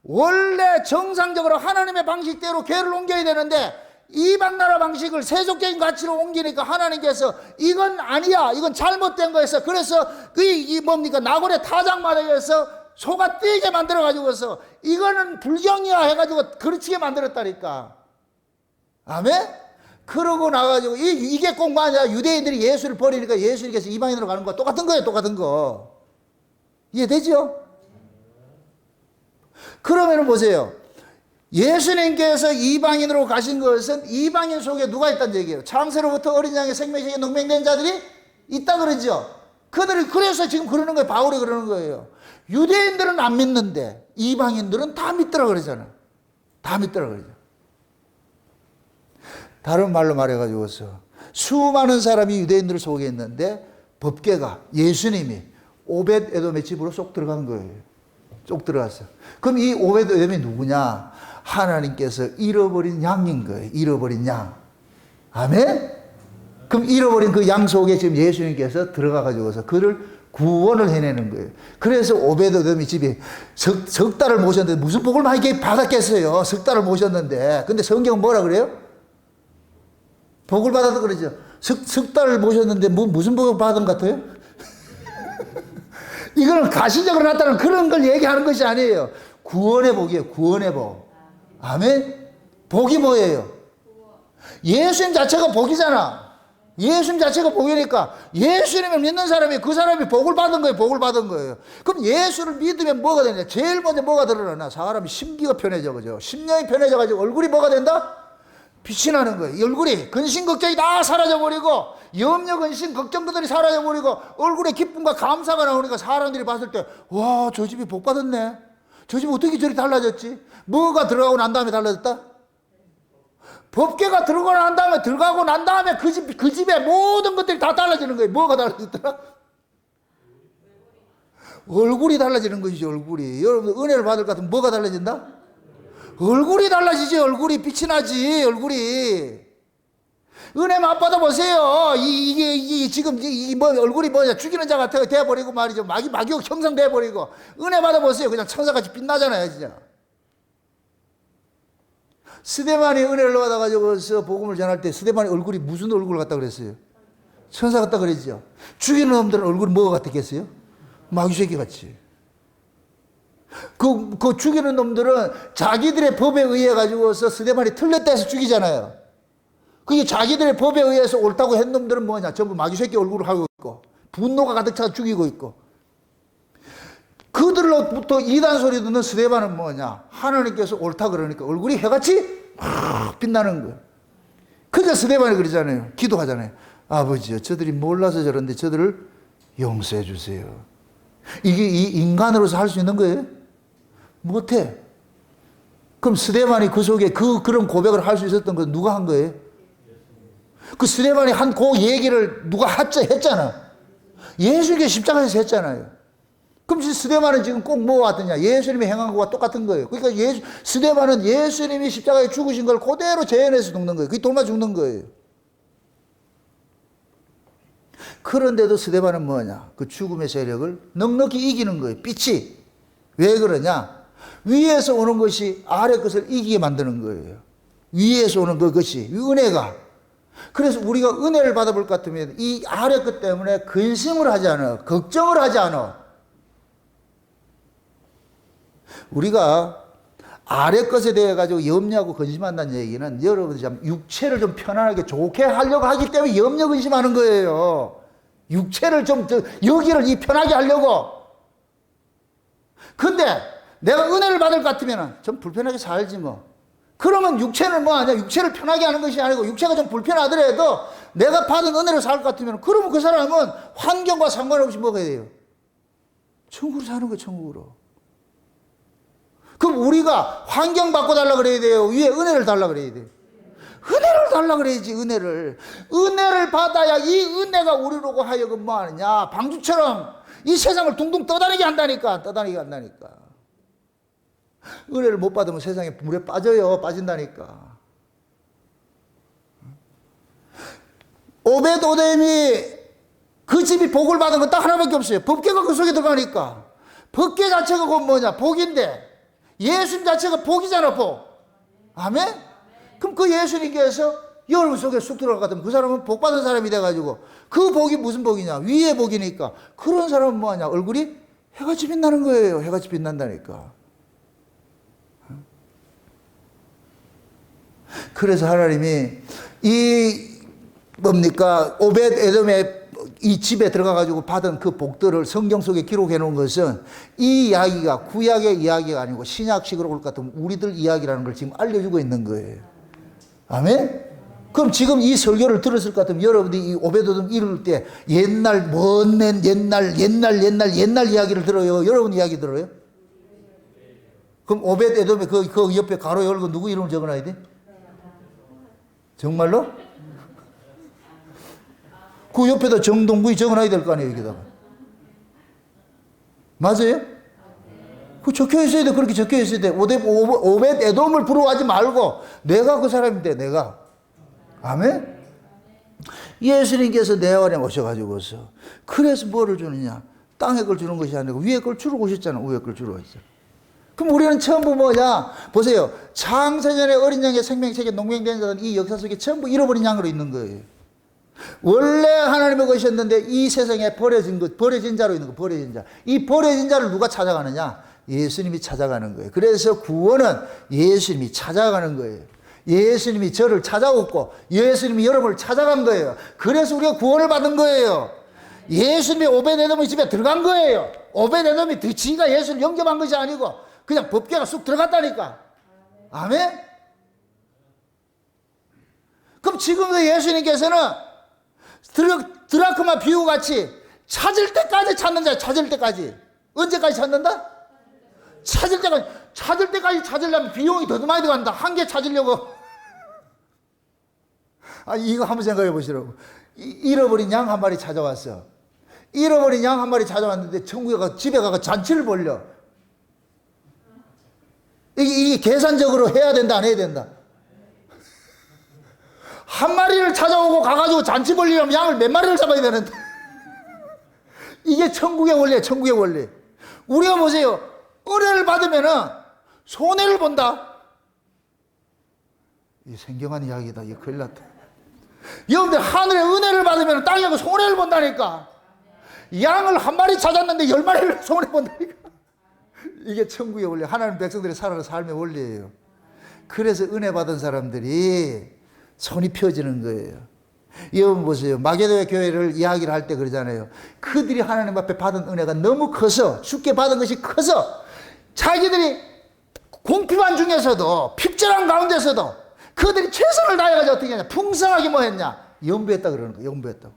원래 정상적으로 하나님의 방식대로 궤를 옮겨야 되는데 이방 나라 방식을 세속적인 가치로 옮기니까 하나님께서 이건 아니야. 이건 잘못된 거였어. 그래서 이 뭡니까? 나골의 타작마당에서 소가 뛰게 만들어가지고서 이거는 불경이야 해가지고 그르치게 만들었다니까. 아멘? 그러고 나가지고 이게 꼭 뭐냐? 유대인들이 예수를 버리니까 예수님께서 이방인으로 가는 거와 똑같은 거예요. 똑같은 거. 이해되죠? 그러면 보세요. 예수님께서 이방인으로 가신 것은 이방인 속에 누가 있다는 얘기예요? 창세로부터 어린 양의 생명식에 농맹된 자들이 있다 그러죠. 그들이 그래서 지금 그러는 거예요. 바울이 그러는 거예요. 유대인들은 안 믿는데 이방인들은 다 믿더라 그러잖아요. 다 믿더라 그러죠. 다른 말로 말해가지고서 수많은 사람이 유대인들을 소개했는데 법궤가 예수님이 오벳 에돔의 집으로 쏙 들어간 거예요. 쏙 들어갔어요. 그럼 이 오벳 에돔이 누구냐? 하나님께서 잃어버린 양인 거예요. 잃어버린 양. 아멘? 그럼 잃어버린 그 양 속에 지금 예수님께서 들어가가지고서 그를 구원을 해내는 거예요. 그래서 오벳 에돔이 집에 석 달을 모셨는데 무슨 복을 많이 받았겠어요. 석 달을 모셨는데. 근데 성경은 뭐라 그래요? 복을 받아서 그러죠. 석 달을 모셨는데 무슨 복을 받은 것 같아요? 이거는 가시적으로 나타나는 그런 걸 얘기하는 것이 아니에요. 구원의 복이에요. 구원의 복. 아멘? 복이 뭐예요? 예수님 자체가 복이잖아. 예수님 자체가 복이니까 예수님을 믿는 사람이 그 사람이 복을 받은 거예요. 복을 받은 거예요. 그럼 예수를 믿으면 뭐가 되냐? 제일 먼저 뭐가 드러나나? 사람이 심기가 편해져. 그죠? 심령이 편해져가지고 얼굴이 뭐가 된다? 빛이 나는 거예요. 얼굴이 근심 걱정이 다 사라져버리고 염려 근심 걱정들이 사라져버리고 얼굴에 기쁨과 감사가 나오니까 사람들이 봤을 때 와, 저 집이 복 받았네. 저 집 어떻게 저리 달라졌지? 뭐가 들어가고 난 다음에 달라졌다? 법궤가 들어가고 난 다음에 그 집에 모든 것들이 다 달라지는 거예요. 뭐가 달라졌더라? 얼굴이 달라지는 것이죠. 얼굴이. 여러분 은혜를 받을 것 같으면 뭐가 달라진다? 얼굴이 달라지지. 얼굴이 빛이 나지. 얼굴이. 은혜 맛받아 보세요. 이게 지금 얼굴이 뭐냐? 죽이는 자 같아 돼버리고 말이죠. 마귀욕 형성돼 버리고. 은혜 받아 보세요. 그냥 천사같이 빛나잖아요, 진짜. 스데반이 은혜를 받아가지고서 복음을 전할 때 스데반이 얼굴이 무슨 얼굴 같다 그랬어요? 천사 같다 그랬죠. 죽이는 놈들은 얼굴이 뭐가 같았겠어요? 마귀새끼 같이. 그 죽이는 놈들은 자기들의 법에 의해 가지고서 스데반이 틀렸다 해서 죽이잖아요. 그게 자기들의 법에 의해서 옳다고 한 놈들은 뭐냐? 전부 마귀새끼 얼굴을 하고 있고 분노가 가득 차서 죽이고 있고. 그들로부터 이단 소리 듣는 스데반은 뭐냐? 하나님께서 옳다 그러니까 얼굴이 해같이 빛나는 거예요. 그러니까 스데반이 그러잖아요. 기도하잖아요. 아버지요, 저들이 몰라서 저런데 저들을 용서해 주세요. 이게 이 인간으로서 할 수 있는 거예요? 못해. 그럼 스데반이 그 속에 그런 고백을 할 수 있었던 건 누가 한 거예요? 그 스데반이 한 그 얘기를 누가 했잖아. 예수님께 십자가에서 했잖아요. 그럼 스데반은 지금 꼭 뭐 왔더냐? 예수님이 행한 것과 똑같은 거예요. 그러니까 스데반은 예수님이 십자가에 죽으신 걸 그대로 재현해서 죽는 거예요. 그게 돌마 죽는 거예요. 그런데도 스데반은 뭐냐? 그 죽음의 세력을 넉넉히 이기는 거예요. 빛이. 왜 그러냐? 위에서 오는 것이 아래 것을 이기게 만드는 거예요. 위에서 오는 그것이 은혜가. 그래서 우리가 은혜를 받아볼 것 같으면 이 아래 것 때문에 근심을 하지 않아. 걱정을 하지 않아. 우리가 아래 것에 대해 가지고 염려하고 근심한다는 얘기는 여러분이 참 육체를 좀 편안하게 좋게 하려고 하기 때문에 염려 근심하는 거예요. 육체를 좀 여기를 이 편하게 하려고. 근데 내가 은혜를 받을 것 같으면 좀 불편하게 살지 뭐. 그러면 육체는 뭐 아니야. 육체를 편하게 하는 것이 아니고 육체가 좀 불편하더라도 내가 받은 은혜를 살 것 같으면 그러면 그 사람은 환경과 상관없이 뭐가 돼요? 천국으로 사는 거예요. 천국으로. 그럼 우리가 환경 바꿔달라 그래야 돼요? 위에 은혜를 달라 그래야 돼요? 은혜를 달라 그래야지. 은혜를 받아야 이 은혜가 우리로 하여금 뭐 하느냐, 방주처럼 이 세상을 둥둥 떠다니게 한다니까. 은혜를 못 받으면 세상에 물에 빠진다니까. 오벳에돔이 그 집이 복을 받은 건 딱 하나밖에 없어요. 법궤가 그 속에 들어가니까. 법궤 자체가 곧 뭐냐? 복인데 예수님 자체가 복이잖아. 복. 아멘? 그럼 그 예수님께서 여러분 속에 쑥 들어가거든. 그 사람은 복 받은 사람이 돼가지고 그 복이 무슨 복이냐? 위의 복이니까. 그런 사람은 뭐하냐? 얼굴이 해같이 빛나는 거예요. 해같이 빛난다니까. 그래서 하나님이 이 뭡니까? 오벳에돔의 이 집에 들어가가지고 받은 그 복들을 성경 속에 기록해 놓은 것은 이 이야기가 구약의 이야기가 아니고 신약식으로 올 것 같으면 우리들 이야기라는 걸 지금 알려주고 있는 거예요. 아멘? 그럼 지금 이 설교를 들었을 것 같으면 여러분들이 이 오벳에돔 이룰 때 옛날 이야기를 들어요? 여러분 이야기 들어요? 그럼 오벳에돔의 그 옆에 가로 열고 누구 이름을 적어놔야 돼? 정말로? 그 옆에다 정동구이 적어놔야 될 거 아니에요, 여기다가. 맞아요? 그 적혀 있어야 돼. 그렇게 적혀 있어야 돼. 오벳에돔을 부러워하지 말고 내가 그 사람인데 내가. 아멘? 예수님께서 내 안에 오셔가지고서 그래서 뭐를 주느냐? 땅에 걸 주는 것이 아니고 위에 걸 주러 오셨잖아. 위에 걸 주러 오셨잖아. 그럼 우리는 전부 뭐냐? 보세요. 창세전에 어린 양의 생명책에 농맹된 자는 이 역사 속에 전부 잃어버린 양으로 있는 거예요. 원래 하나님의 것이었는데 이 세상에 버려진 자로 있는 거, 버려진 자. 이 버려진 자를 누가 찾아가느냐? 예수님이 찾아가는 거예요. 그래서 구원은 예수님이 찾아가는 거예요. 예수님이 저를 찾아왔고 예수님이 여러분을 찾아간 거예요. 그래서 우리가 구원을 받은 거예요. 예수님이 오벳에돔의 집에 들어간 거예요. 오벳에돔이 지가 예수를 영접한 것이 아니고 그냥 법궤가 쑥 들어갔다니까. 아멘? 그럼 지금도 예수님께서는 드라크마 비유같이 찾을 때까지 찾는 자야. 찾을 때까지. 언제까지 찾는다? 찾을 때까지 찾으려면 비용이 더 많이 들어간다. 한 개 찾으려고. 이거 한번 생각해 보시라고. 잃어버린 양 한 마리 찾아왔어. 잃어버린 양 한 마리 찾아왔는데 천국에 가 집에 가서 잔치를 벌려. 이게 계산적으로 해야 된다, 안 해야 된다? 한 마리를 찾아오고 가가지고 잔치 벌리려면 양을 몇 마리를 잡아야 되는데. 이게 천국의 원리야, 천국의 원리. 우리가 보세요. 은혜를 받으면은 손해를 본다. 이 생경한 이야기다. 이거 큰일 났다. 여러분들 하늘의 은혜를 받으면 땅에 손해를 본다니까. 양을 한 마리 찾았는데 10마리를 손해 본다니까. 이게 천국의 원리. 하나님 백성들이 살아가는 삶의 원리예요. 그래서 은혜 받은 사람들이 손이 펴지는 거예요. 여러분 보세요. 마게도냐 교회를 이야기를 할 때 그러잖아요. 그들이 하나님 앞에 받은 은혜가 너무 커서, 주께 받은 것이 커서 자기들이 공핍한 중에서도, 핍절한 가운데서도 그들이 최선을 다해가지고 어떻게 하냐? 풍성하게 뭐 했냐? 연부했다 그러는 거예요. 연부했다고.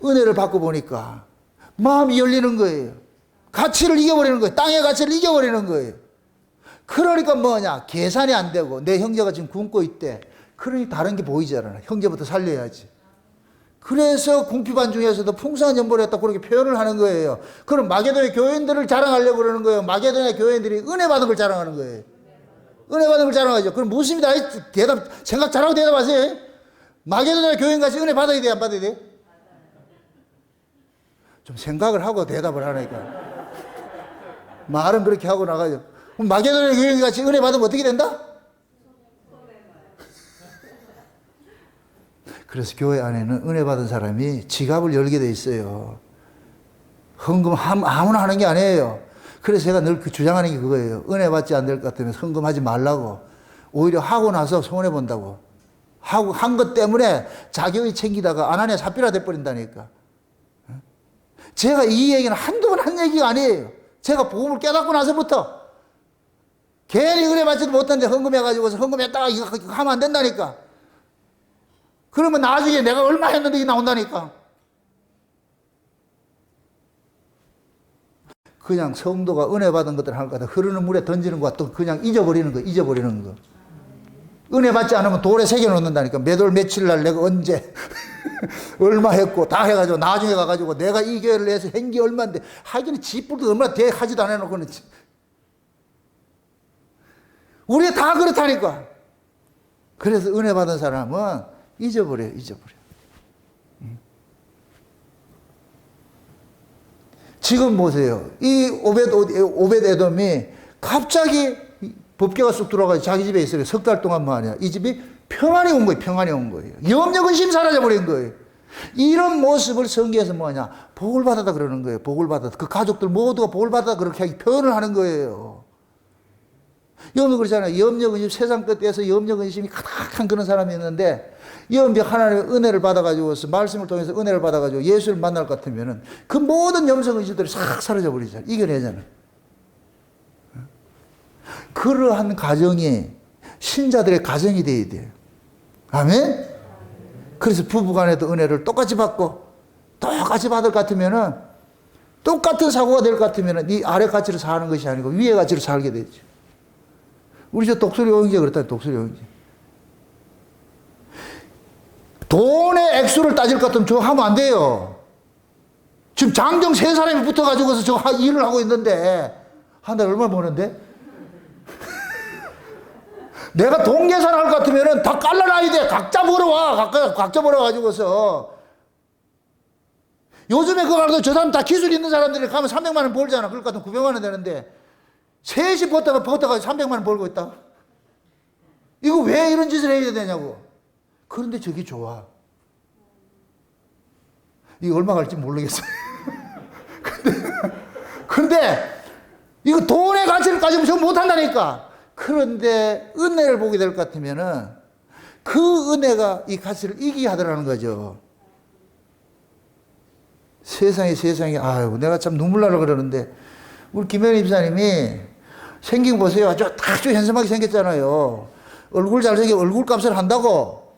은혜를 받고 보니까 마음이 열리는 거예요. 가치를 이겨버리는 거예요. 땅의 가치를 이겨버리는 거예요. 그러니까 뭐냐? 계산이 안 되고 내 형제가 지금 굶고 있대. 그러니 다른 게 보이지 않아. 형제부터 살려야지. 그래서 궁핍한 중에서도 풍성한 연보를 했다 그렇게 표현을 하는 거예요. 그럼 마게도냐 교인들을 자랑하려고 그러는 거예요. 마게도냐 교인들이 은혜 받은 걸 자랑하는 거예요. 은혜 받은 걸 자랑하죠. 그럼 무엇입니다. 생각 잘하고 대답하세요. 마게도냐 교인같이 은혜 받아야 돼, 안 받아야 돼? 좀 생각을 하고 대답을 하니까. 말은 그렇게 하고 나가죠. 마게도냐 교회 같이 은혜 받으면 어떻게 된다? 그래서 교회 안에는 은혜 받은 사람이 지갑을 열게 돼 있어요. 헌금 아무나 하는 게 아니에요. 그래서 제가 늘 주장하는 게 그거예요. 은혜 받지 않을 것 같으면 헌금하지 말라고. 오히려 하고 나서 손해본다고. 하고 한 것 때문에 자격이 챙기다가 안 하냐 사피라 돼버린다니까. 제가 이 얘기는 한두 번 한 얘기가 아니에요. 제가 복음을 깨닫고 나서부터 괜히 은혜 받지도 못한데 헌금해가지고서 헌금했다가 이거 하면 안 된다니까. 그러면 나중에 내가 얼마 했는데 이게 나온다니까. 그냥 성도가 은혜 받은 것들 할 거다. 흐르는 물에 던지는 거 또 그냥 잊어버리는 거. 은혜 받지 않으면 돌에 새겨놓는다니까. 몇 월 며칠 날 내가 언제 얼마 했고 다 해가지고 나중에 가가지고 내가 이 교회를 해서 한 게 얼마인데 하기는 지뿔도 얼마 대 하지도 안 해놓고는. 우리 다 그렇다니까. 그래서 은혜 받은 사람은 잊어버려요. 지금 보세요. 이 오벳 에돔이 갑자기 법궤가 쑥 들어가서 자기 집에 있어요. 석 달 동안 뭐 하냐. 이 집이 평안이 온 거예요. 염려 근심 사라져버린 거예요. 이런 모습을 성경에서 뭐 하냐. 복을 받았다 그러는 거예요. 복을 받았다. 그 가족들 모두가 복을 받았다 그렇게 표현을 하는 거예요. 여러분 그렇잖아요. 염려 근심, 세상 끝에서 염려 근심이 가득한 그런 사람이 있는데 여러분 하나님의 은혜를 받아가지고서 말씀을 통해서 은혜를 받아가지고 예수를 만날 것 같으면은 그 모든 염려 근심들이 싹 사라져 버리잖아요. 이겨내잖아요. 그러한 가정이 신자들의 가정이 돼야 돼요. 아멘? 그래서 부부간에도 은혜를 똑같이 받고 똑같이 받을 것 같으면은 똑같은 사고가 될 것 같으면은 이 아래 가치로 사는 것이 아니고 위에 가치로 살게 되죠. 우리 저 독수리 형제 그렇다. 독수리 형제. 돈의 액수를 따질 것 같으면 저거 하면 안 돼요. 지금 장정 3사람이 붙어가지고서 저 일을 하고 있는데 한 달에 얼마 버는데? 내가 돈 계산할 것 같으면 다 깔라놔야 돼. 각자 벌어와. 각자 벌어가지고서. 요즘에 그거 말고 저 사람 다 기술 있는 사람들이 가면 300만 원 벌잖아. 그럴 것 같으면 900만 원 되는데 셋이 버터가 300만 원 벌고 있다. 이거 왜 이런 짓을 해야 되냐고. 그런데 저기 좋아. 이거 얼마 갈지 모르겠어요. 근데 이거 돈의 가치를 가지고 저 못한다니까. 그런데 은혜를 보게 될 것 같으면은 그 은혜가 이 가치를 이기게 하더라는 거죠. 세상에 아유 내가 참 눈물 나려 그러는데 우리 김현희 집사님이 생긴 보세요. 아주 현수막이 생겼잖아요. 얼굴 잘생겨 얼굴 값을 한다고.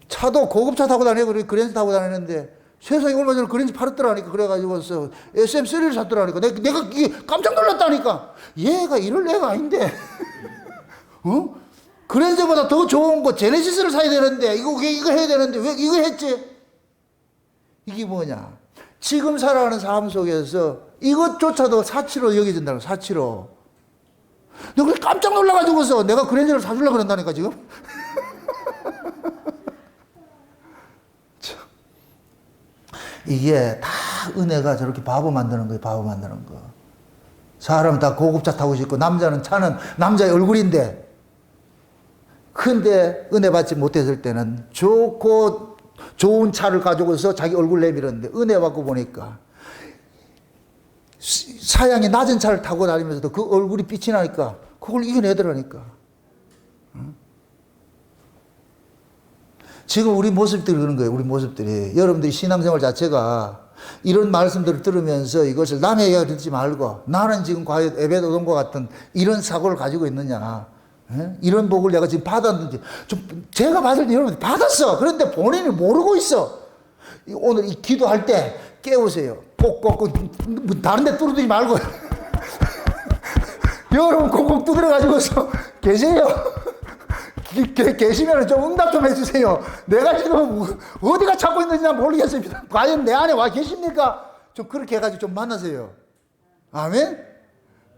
차도 고급차 타고 다니고 그랜저 타고 다니는데 세상에 얼마 전에 그랜저 팔았더라니까. 그래가지고서 SM3를 샀더라니까. 내가 이게 깜짝 놀랐다니까. 얘가 이럴 애가 아닌데. 그랜저보다 더 좋은 거 제네시스를 사야 되는데 이거 해야 되는데 왜 이거 했지? 이게 뭐냐? 지금 살아가는 삶 속에서 이것조차도 사치로 여겨진다는 거야. 사치로. 내가 깜짝 놀라가지고서 내가 그랜저를 사주려고 그런다니까 지금. 이게 다 은혜가 저렇게 바보 만드는 거예요. 바보 만드는 거. 사람은 다 고급차 타고 싶고 남자는 차는 남자의 얼굴인데 근데 은혜 받지 못했을 때는 좋고 좋은 차를 가지고서 자기 얼굴 내밀었는데 은혜 받고 보니까 사양이 낮은 차를 타고 다니면서도 그 얼굴이 빛이 나니까 그걸 이겨내더라니까. 지금 우리 모습들이 그런 거예요. 우리 모습들이. 여러분들이 신앙생활 자체가 이런 말씀들을 들으면서 이것을 남의 얘기가 듣지 말고 나는 지금 과연 에베도돔과 같은 이런 사고를 가지고 있느냐. 이런 복을 내가 지금 받았는지. 좀 제가 받을 때 여러분 받았어. 그런데 본인이 모르고 있어. 오늘 이 기도할 때 깨우세요. 꼭꼭 다른 데 뚫어두지 말고. 여러분 꼭꼭 두드려가지고서 계세요. 계시면 좀 응답 좀 해주세요. 내가 지금 어디가 찾고 있는지 난 모르겠습니다. 과연 내 안에 와 계십니까? 좀 그렇게 해가지고 좀 만나세요. 아멘?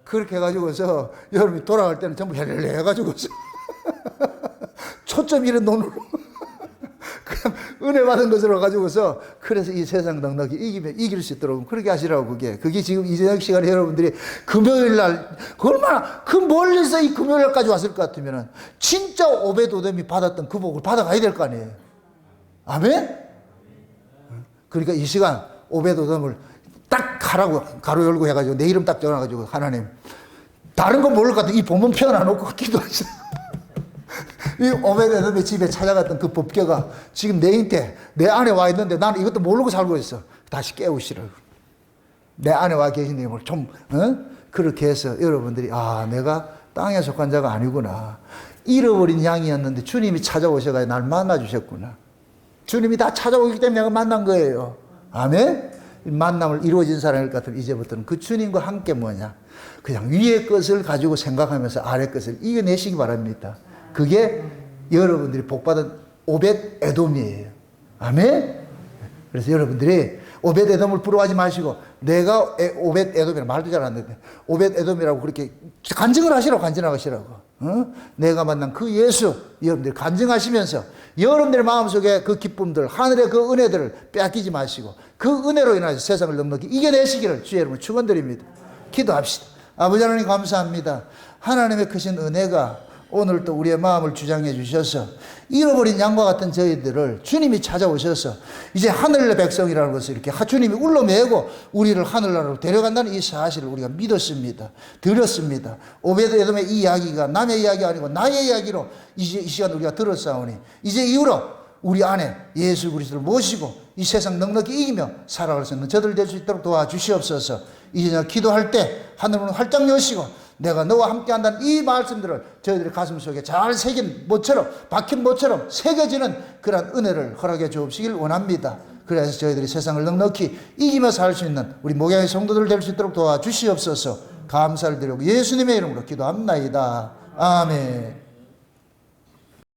그렇게 해가지고서 여러분이 돌아갈 때는 전부 헬렐레 해가지고서 초점 잃은 눈으로 그냥 은혜 받은 것으로 가지고서 그래서 이 세상 넉넉히 이길 수 있도록 그렇게 하시라고. 그게 지금 이 저녁 시간에 여러분들이 금요일 날 얼마나 그 멀리서 이 금요일 날까지 왔을 것 같으면은 진짜 오베도돔이 받았던 그 복을 받아가야 될 거 아니에요. 아멘? 그러니까 이 시간 오베도돔을 딱 하라고 가로 열고 해가지고 내 이름 딱 적어놔가지고 하나님 다른 건 모를 것 같아 이 본문 펴놔놓고 기도하시라. 이 오베데돔의 집에 찾아갔던 그 법궤가 지금 내 인태 내 안에 와 있는데 나는 이것도 모르고 살고 있어. 다시 깨우시라고. 내 안에 와 계신 님을 좀 그렇게 해서 여러분들이 내가 땅에 속한 자가 아니구나. 잃어버린 양이었는데 주님이 찾아오셔가지고 날 만나주셨구나. 주님이 다 찾아오기 때문에 내가 만난 거예요. 아멘? 만남을 이루어진 사람일 것 같으면 이제부터는 그 주님과 함께 뭐냐? 그냥 위의 것을 가지고 생각하면서 아래 것을 이겨내시기 바랍니다. 그게 여러분들이 복받은 오벳 에돔이에요. 아멘? 그래서 여러분들이 오벳 에돔을 부러워하지 마시고 내가 오벳 에돔이라고 말도 잘 안 되는데 오벳 에돔이라고 그렇게 간증을 하시라고 간증하시라고. 내가 만난 그 예수 여러분들이 간증하시면서 여러분들의 마음속에 그 기쁨들 하늘의 그 은혜들을 빼앗기지 마시고 그 은혜로 인해서 세상을 넉넉히 이겨내시기를 주의 이름으로 축원드립니다. 기도합시다. 아버지 하나님 감사합니다. 하나님의 크신 은혜가 오늘 또 우리의 마음을 주장해 주셔서 잃어버린 양과 같은 저희들을 주님이 찾아오셔서 이제 하늘의 백성이라는 것을 이렇게 주님이 울러매고 우리를 하늘나라로 데려간다는 이 사실을 우리가 믿었습니다. 들었습니다. 오베드 에돔의 이 이야기가 남의 이야기 아니고 나의 이야기로 이제 이 시간 우리가 들었사오니 이제 이후로 우리 안에 예수 그리스도를 모시고 이 세상 넉넉히 이기며 살아갈 수 있는 저들 될 수 있도록 도와주시옵소서. 이제 내가 기도할 때 하늘문을 활짝 여시고 내가 너와 함께 한다는 이 말씀들을 저희들의 가슴 속에 잘 새긴 모처럼 박힌 모처럼 새겨지는 그런 은혜를 허락해 주옵시길 원합니다. 그래서 저희들이 세상을 넉넉히 이기며 살 수 있는 우리 목양의 성도들 될 수 있도록 도와주시옵소서. 감사를 드리고 예수님의 이름으로 기도합나이다. 아멘.